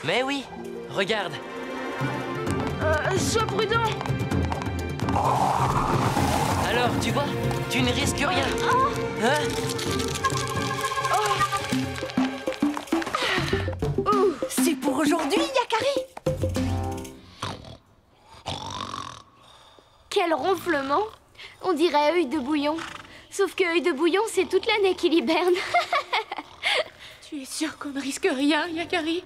[SPEAKER 4] Mais oui, regarde.
[SPEAKER 5] Sois prudent.
[SPEAKER 4] Alors, tu vois, tu ne risques rien. Hein?
[SPEAKER 15] C'est pour aujourd'hui, Yakari.
[SPEAKER 8] Quel ronflement! On dirait œil de bouillon. Sauf que œil de bouillon, c'est toute l'année qu'il hiberne.
[SPEAKER 3] Tu es sûr qu'on ne risque rien, Yakari?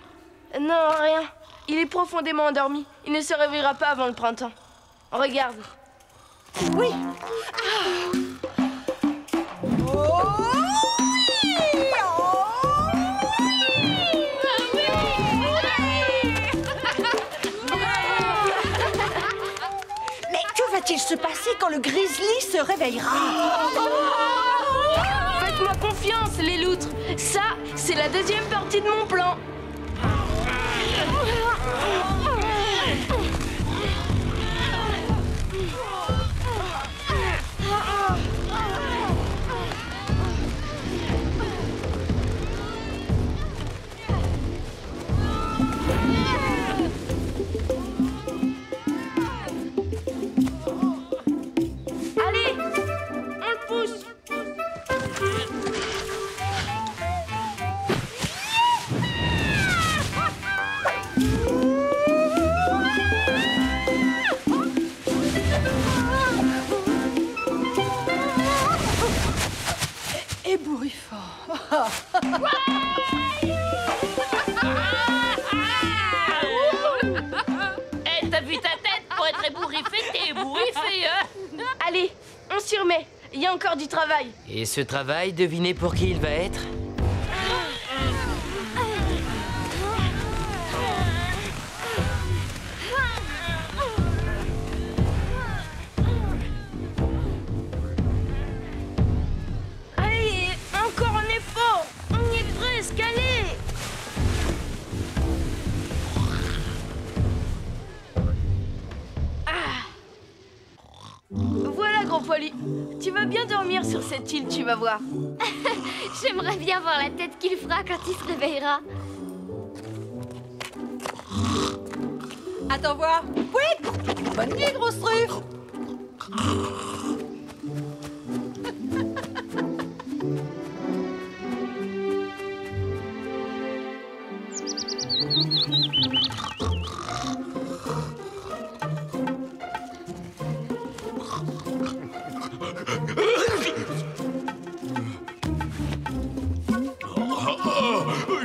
[SPEAKER 5] Non, rien. Il est profondément endormi. Il ne se réveillera pas avant le printemps. Regarde.
[SPEAKER 15] Oui. Mais que va-t-il se passer quand le grizzly se réveillera?
[SPEAKER 5] Faites-moi confiance, les loutres. Ça, c'est la deuxième partie de mon plan. Allez, on le pousse.
[SPEAKER 15] Ébouriffant.
[SPEAKER 6] Eh, t'as vu ta tête? Pour être ébouriffé, t'es ébouriffé, hein?
[SPEAKER 5] Allez, on s'y remet. Il y a encore du travail.
[SPEAKER 4] Et ce travail, devinez pour qui il va être?
[SPEAKER 5] Allez, encore un effort. On y est presque, allez. Voilà, grand poilu. Tu vas bien dormir sur cette île, tu vas voir.
[SPEAKER 8] J'aimerais bien voir la tête qu'il fera quand il se réveillera.
[SPEAKER 15] Attends voir. Oui. Bonne nuit, grosse truffe.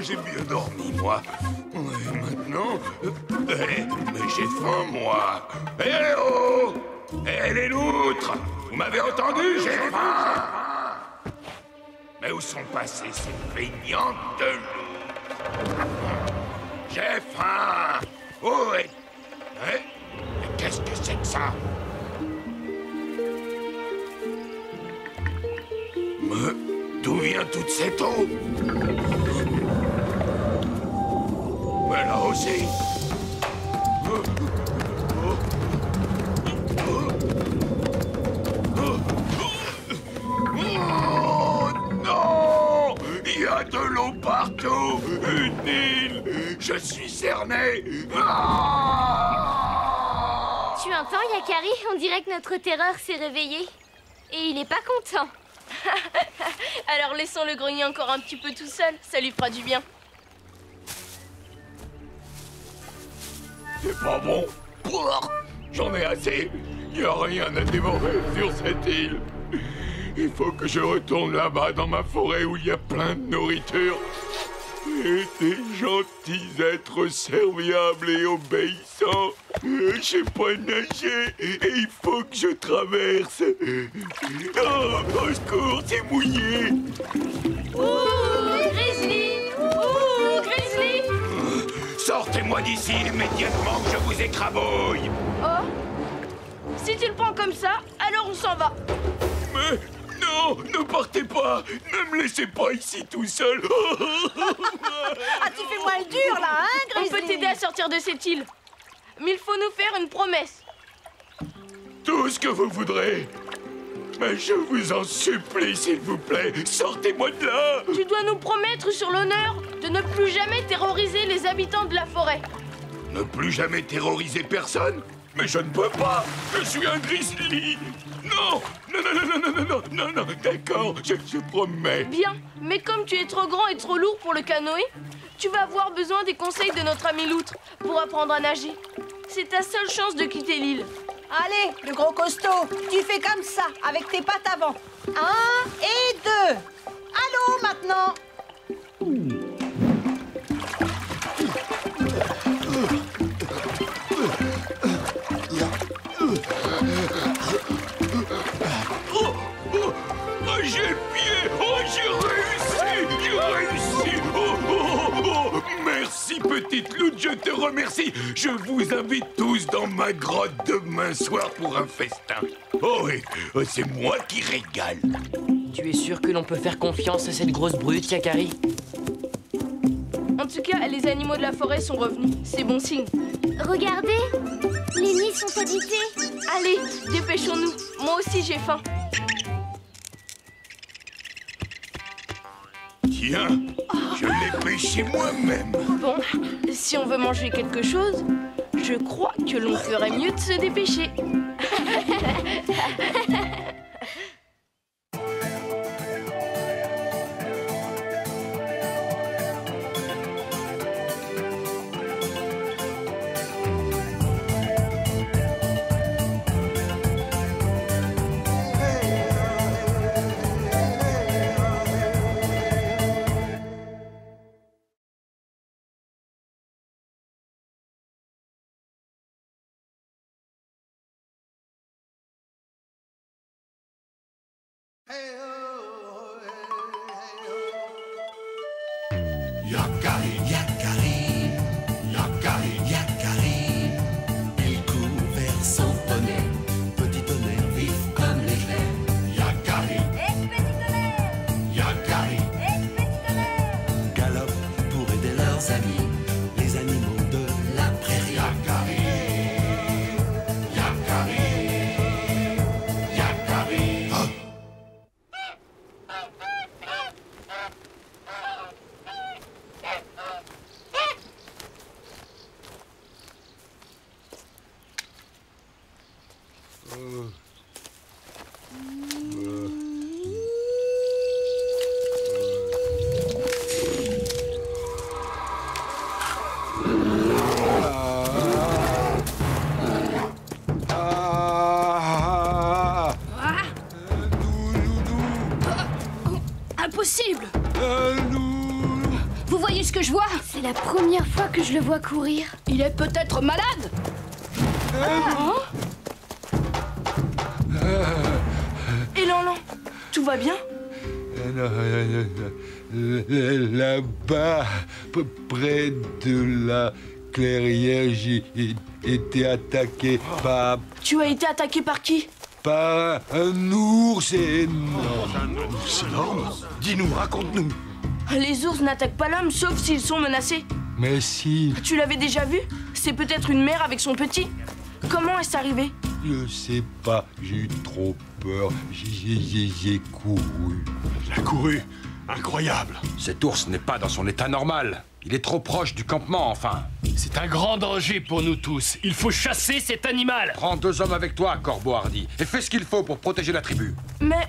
[SPEAKER 10] J'ai bien dormi, moi. Et maintenant... mais j'ai faim, moi. Eh oh! Eh les loutres! Vous m'avez entendu? J'ai faim! Mais où sont passées ces feignantes de loutres? J'ai faim! Oh, mais qu'est-ce que c'est que ça? Mais d'où vient toute cette eau? aussi. Oh non! Il y a de l'eau partout! Une île! Je suis cerné! Ah!
[SPEAKER 8] Tu entends, Yakari? On dirait que notre terreur s'est réveillée. Et il est pas content.
[SPEAKER 5] Alors laissons-le grogner encore un petit peu tout seul, ça lui fera du bien.
[SPEAKER 10] C'est pas bon! J'en ai assez! Il n'y a rien à dévorer sur cette île! Il faut que je retourne là-bas dans ma forêt où il y a plein de nourriture. Et des gentils êtres serviables et obéissants. Je sais pas nager et il faut que je traverse. Oh, au secours, c'est mouillé.
[SPEAKER 5] Ouh, Grizzly! Ouh, Grizzly!
[SPEAKER 10] Sortez-moi d'ici immédiatement que je vous écrabouille.
[SPEAKER 5] Oh, si tu le prends comme ça, alors on s'en va.
[SPEAKER 10] Mais non, ne partez pas. Ne me laissez pas ici tout seul.
[SPEAKER 15] Ah, tu fais moins le dur, là, hein, Grizzly?
[SPEAKER 5] On peut t'aider à sortir de cette île. Mais il faut nous faire une promesse.
[SPEAKER 10] Tout ce que vous voudrez. Mais je vous en supplie, s'il vous plaît, sortez-moi de là.
[SPEAKER 5] Tu dois nous promettre sur l'honneur de ne plus jamais terroriser les habitants de la forêt.
[SPEAKER 10] Ne plus jamais terroriser personne? Mais je ne peux pas. Je suis un grizzly. Non, non, d'accord, je promets.
[SPEAKER 5] Bien, mais comme tu es trop grand et trop lourd pour le canoë, tu vas avoir besoin des conseils de notre ami Loutre pour apprendre à nager. C'est ta seule chance de quitter l'île.
[SPEAKER 15] Allez, le gros costaud, tu fais comme ça, avec tes pattes avant. 1 et 2. Allô, maintenant.
[SPEAKER 10] J'ai le pied. Oh, j'ai réussi. Oh, merci, petite Loutre, je te remercie. Je vous invite tous dans ma grotte demain soir pour un festin. Oh oui, c'est moi qui régale.
[SPEAKER 4] Tu es sûr que l'on peut faire confiance à cette grosse brute, Yakari?
[SPEAKER 5] En tout cas, les animaux de la forêt sont revenus. C'est bon signe.
[SPEAKER 8] Regardez, les nids sont habités.
[SPEAKER 5] Allez, dépêchons-nous. Moi aussi, j'ai faim.
[SPEAKER 10] Tiens, je l'ai pêché moi-même.
[SPEAKER 5] Bon, si on veut manger quelque chose, je crois que l'on ferait mieux de se dépêcher.
[SPEAKER 1] Yakari, Yakari, Yakari, Yakari. Il court vers son tonnerre, petit tonnerre vif comme l'éclair. Yakari, petit tonnerre, Yakari, petit tonnerre. Galope pour aider leurs amis, les animaux de la prairie. Yakari, Yakari, Yakari. Oh.
[SPEAKER 6] Impossible! Vous voyez ce que je vois?
[SPEAKER 8] C'est la première fois que je le vois courir.
[SPEAKER 6] Il est peut-être malade?
[SPEAKER 5] Et Lanlan, tout va bien?
[SPEAKER 16] Là-bas, près de la clairière, j'ai été attaqué par...
[SPEAKER 5] Tu as été attaqué par qui?
[SPEAKER 16] Par un ours énorme.
[SPEAKER 17] Un ours énorme? Dis-nous, raconte-nous.
[SPEAKER 5] Les ours n'attaquent pas l'homme sauf s'ils sont menacés.
[SPEAKER 16] Mais si...
[SPEAKER 5] Tu l'avais déjà vu? C'est peut-être une mère avec son petit. Comment est-ce arrivé?
[SPEAKER 16] Je sais pas, j'ai eu trop peur. J'ai couru.
[SPEAKER 17] Il a couru. Incroyable.
[SPEAKER 11] Cet ours n'est pas dans son état normal. Il est trop proche du campement, enfin.
[SPEAKER 9] C'est un grand danger pour nous tous. Il faut chasser cet animal.
[SPEAKER 11] Prends 2 hommes avec toi, Corbeau Hardy, et fais ce qu'il faut pour protéger la tribu.
[SPEAKER 5] Mais...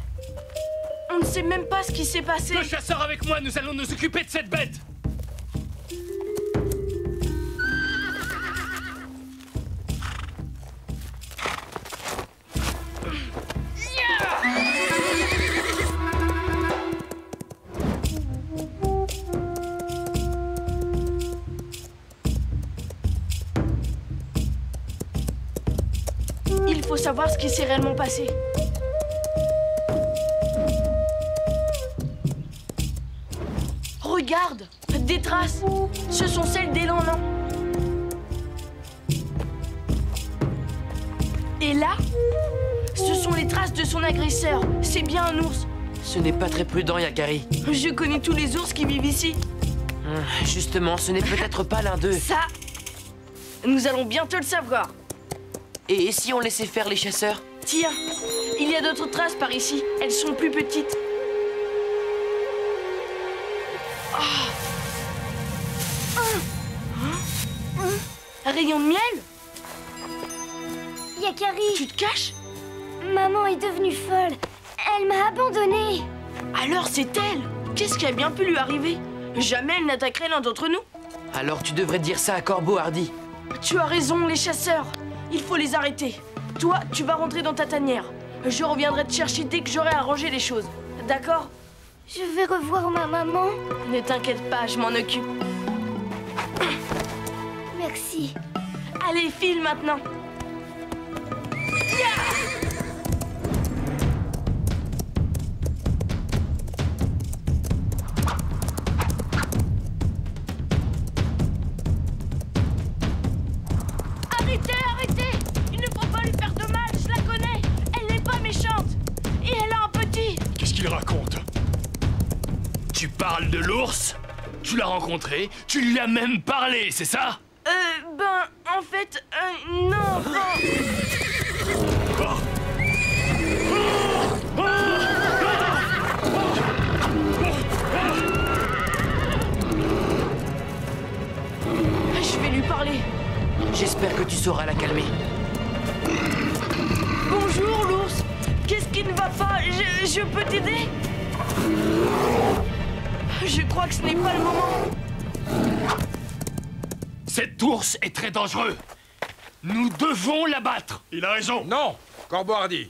[SPEAKER 5] on ne sait même pas ce qui s'est passé.
[SPEAKER 9] 2 chasseurs avec moi, nous allons nous occuper de cette bête.
[SPEAKER 5] Il faut savoir ce qui s'est réellement passé. Regarde, des traces. Ce sont celles d'élan, non? Et là, ce sont les traces de son agresseur. C'est bien un ours.
[SPEAKER 4] Ce n'est pas très prudent, Yakari.
[SPEAKER 5] Je connais tous les ours qui vivent ici.
[SPEAKER 4] Justement, ce n'est peut-être pas l'un d'eux.
[SPEAKER 5] Ça, nous allons bientôt le savoir.
[SPEAKER 4] Et si on laissait faire les chasseurs?
[SPEAKER 5] Tiens, il y a d'autres traces par ici. Elles sont plus petites. Rayon de miel?
[SPEAKER 8] Yakari!
[SPEAKER 5] Tu te caches?
[SPEAKER 8] Maman est devenue folle. Elle m'a abandonnée.
[SPEAKER 5] Alors c'est elle! Qu'est-ce qui a bien pu lui arriver? Jamais elle n'attaquerait l'un d'entre nous.
[SPEAKER 4] Alors tu devrais dire ça à Corbeau Hardy.
[SPEAKER 5] Tu as raison, les chasseurs. Il faut les arrêter. Toi, tu vas rentrer dans ta tanière. Je reviendrai te chercher dès que j'aurai arrangé les choses. D'accord?
[SPEAKER 8] Je vais revoir ma maman.
[SPEAKER 5] Ne t'inquiète pas, je m'en occupe.
[SPEAKER 8] Merci.
[SPEAKER 5] Allez, file maintenant. Arrêtez, arrêtez! Il ne faut pas lui faire de mal, je la connais. Elle n'est pas méchante. Et elle a un petit.
[SPEAKER 17] Qu'est-ce qu'il raconte?
[SPEAKER 9] Tu parles de l'ours? Tu l'as rencontré? Tu lui as même parlé, c'est ça?
[SPEAKER 5] En fait, non, Je vais lui parler.
[SPEAKER 4] J'espère que tu sauras la calmer.
[SPEAKER 5] Bonjour, l'ours. Qu'est-ce qui ne va pas? Je peux t'aider? Je crois que ce n'est pas le moment.
[SPEAKER 9] Cet ours est très dangereux. Nous devons l'abattre.
[SPEAKER 17] Il a raison.
[SPEAKER 11] Non, Corbeau Hardy.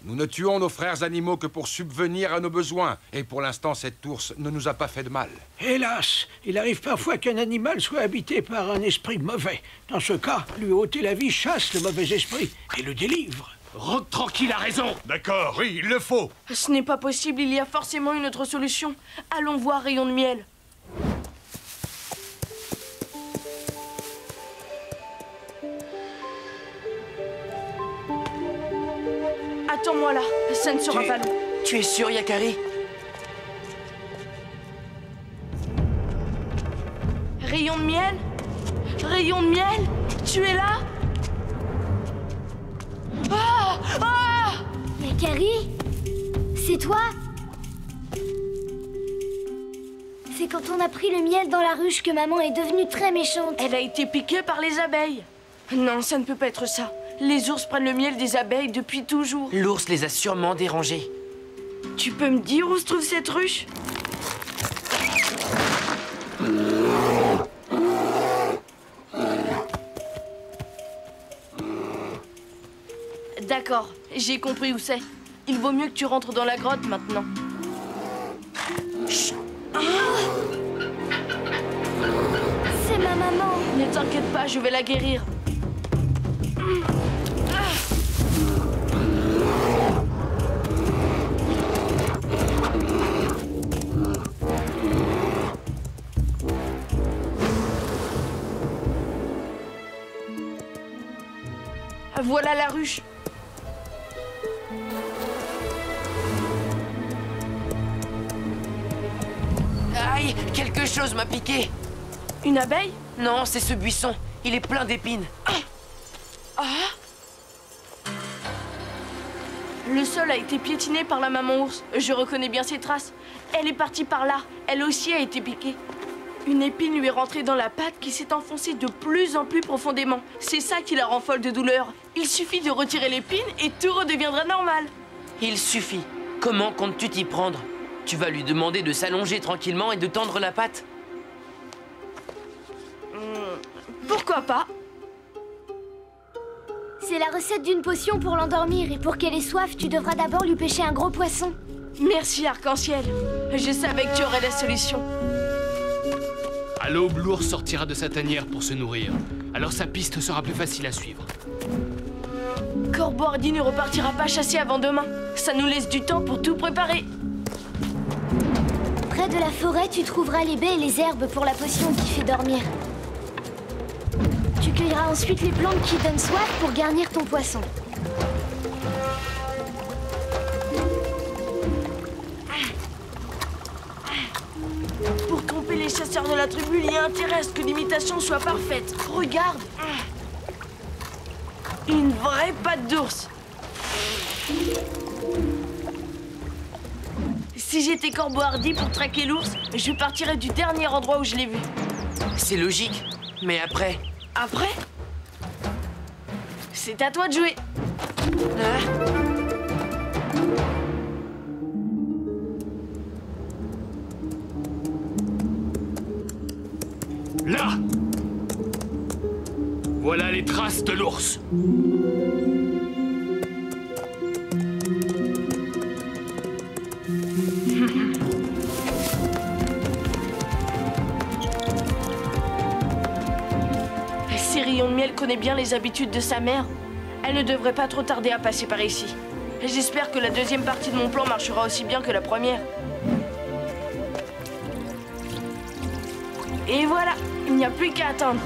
[SPEAKER 11] Nous ne tuons nos frères animaux que pour subvenir à nos besoins. Et pour l'instant, cet ours ne nous a pas fait de mal.
[SPEAKER 2] Hélas, il arrive parfois qu'un animal soit habité par un esprit mauvais. Dans ce cas, lui ôter la vie chasse le mauvais esprit et le délivre.
[SPEAKER 9] Rock tranquille a raison.
[SPEAKER 17] D'accord, oui, il le faut.
[SPEAKER 5] Ce n'est pas possible, il y a forcément une autre solution. Allons voir Rayon de miel. Attends-moi là, ça ne sera pas long.
[SPEAKER 4] Tu es sûr, Yakari?
[SPEAKER 5] Rayon de miel? Rayon de miel? Tu es là? Ah! Ah!
[SPEAKER 8] Yakari? C'est toi? C'est quand on a pris le miel dans la ruche que maman est devenue très méchante.
[SPEAKER 5] Elle a été piquée par les abeilles. Non, ça ne peut pas être ça. Les ours prennent le miel des abeilles depuis toujours.
[SPEAKER 4] L'ours les a sûrement dérangés.
[SPEAKER 5] Tu peux me dire où se trouve cette ruche? D'accord, j'ai compris où c'est. Il vaut mieux que tu rentres dans la grotte maintenant. Chut. Ah!
[SPEAKER 8] C'est ma maman.
[SPEAKER 5] Ne t'inquiète pas, je vais la guérir. Voilà la ruche.
[SPEAKER 4] Aïe, quelque chose m'a piqué.
[SPEAKER 5] Une abeille?
[SPEAKER 4] Non, c'est ce buisson. Il est plein d'épines.
[SPEAKER 5] Ah! Le sol a été piétiné par la maman ours. Je reconnais bien ses traces. Elle est partie par là. Elle aussi a été piquée. Une épine lui est rentrée dans la patte qui s'est enfoncée de plus en plus profondément. C'est ça qui la rend folle de douleur. Il suffit de retirer l'épine et tout redeviendra normal.
[SPEAKER 4] Il suffit. Comment comptes-tu t'y prendre? Tu vas lui demander de s'allonger tranquillement et de tendre la patte?
[SPEAKER 5] Pourquoi pas?
[SPEAKER 8] C'est la recette d'une potion pour l'endormir et pour qu'elle ait soif, tu devras d'abord lui pêcher un gros poisson.
[SPEAKER 5] Merci, Arc-en-Ciel. Je savais que tu aurais la solution.
[SPEAKER 20] À l'aube, l'ours sortira de sa tanière pour se nourrir. Alors sa piste sera plus facile à suivre.
[SPEAKER 5] Corboardi ne repartira pas chasser avant demain. Ça nous laisse du temps pour tout préparer.
[SPEAKER 8] Près de la forêt, tu trouveras les baies et les herbes pour la potion qui fait dormir. Tu cueilleras ensuite les plantes qui donnent soif pour garnir ton poisson.
[SPEAKER 5] Pour tromper les chasseurs de la tribu, il y a intérêt à ce que l'imitation soit parfaite. Regarde. Une vraie patte d'ours. Si j'étais Corboardi pour traquer l'ours, je partirais du dernier endroit où je l'ai vu.
[SPEAKER 4] C'est logique. Mais après?
[SPEAKER 5] Après? C'est à toi de jouer.
[SPEAKER 20] Là! Voilà les traces de l'ours.
[SPEAKER 5] Rayon de Miel connaît bien les habitudes de sa mère. Elle ne devrait pas trop tarder à passer par ici. Et j'espère que la deuxième partie de mon plan marchera aussi bien que la première. Et voilà, il n'y a plus qu'à attendre.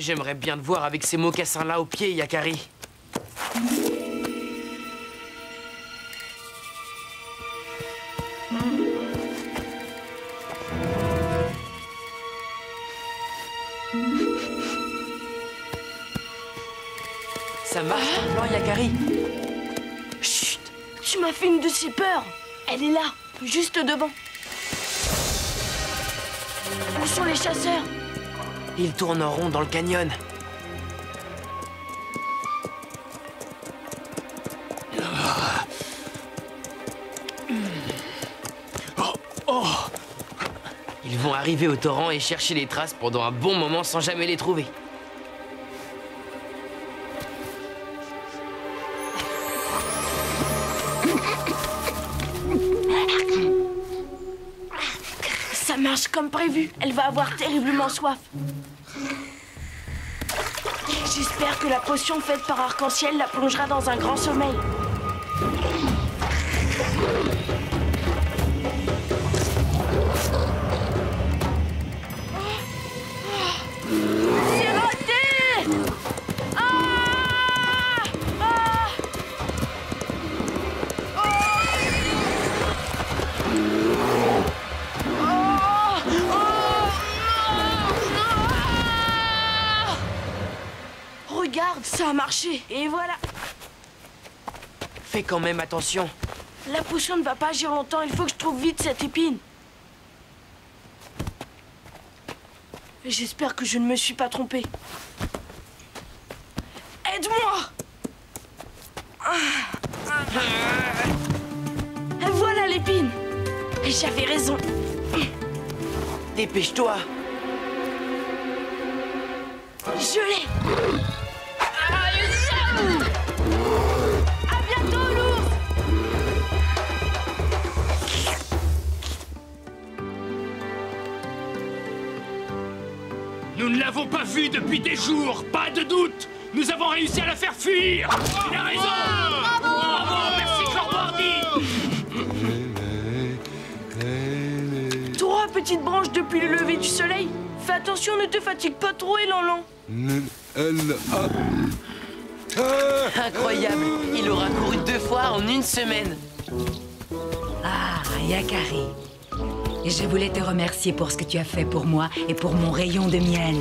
[SPEAKER 4] J'aimerais bien te voir avec ces mocassins-là aux pieds, Yakari. Ça marche ton plan, Yakari?
[SPEAKER 5] Chut! Tu m'as fait une de ces peurs. Elle est là, juste devant. Où sont les chasseurs?
[SPEAKER 4] Ils tournent en rond dans le canyon. Ils vont arriver au torrent et chercher les traces pendant un bon moment sans jamais les trouver.
[SPEAKER 5] Ça marche comme prévu. Elle va avoir terriblement soif. J'espère que la potion faite par Arc-en-Ciel la plongera dans un grand sommeil. C'est raté! Ah! Ah! Regarde, ça a marché, et voilà.
[SPEAKER 4] Fais quand même attention.
[SPEAKER 5] La potion ne va pas agir longtemps, il faut que je trouve vite cette épine. J'espère que je ne me suis pas trompée. Aide-moi! Voilà l'épine. J'avais raison.
[SPEAKER 4] Dépêche-toi.
[SPEAKER 5] Je l'ai. À bientôt, l'ours.
[SPEAKER 20] Nous ne l'avons pas vue depuis des jours, pas de doute. Nous avons réussi à la faire fuir. Il a raison.
[SPEAKER 13] Bravo.
[SPEAKER 20] Bravo, merci Corboardi.
[SPEAKER 5] petites branches depuis le lever du soleil. Fais attention, ne te fatigue pas trop, Elanlan.
[SPEAKER 4] Incroyable! Il aura couru 2 fois en 1 semaine.
[SPEAKER 21] Ah, Yakari. Et je voulais te remercier pour ce que tu as fait pour moi et pour mon rayon de miel.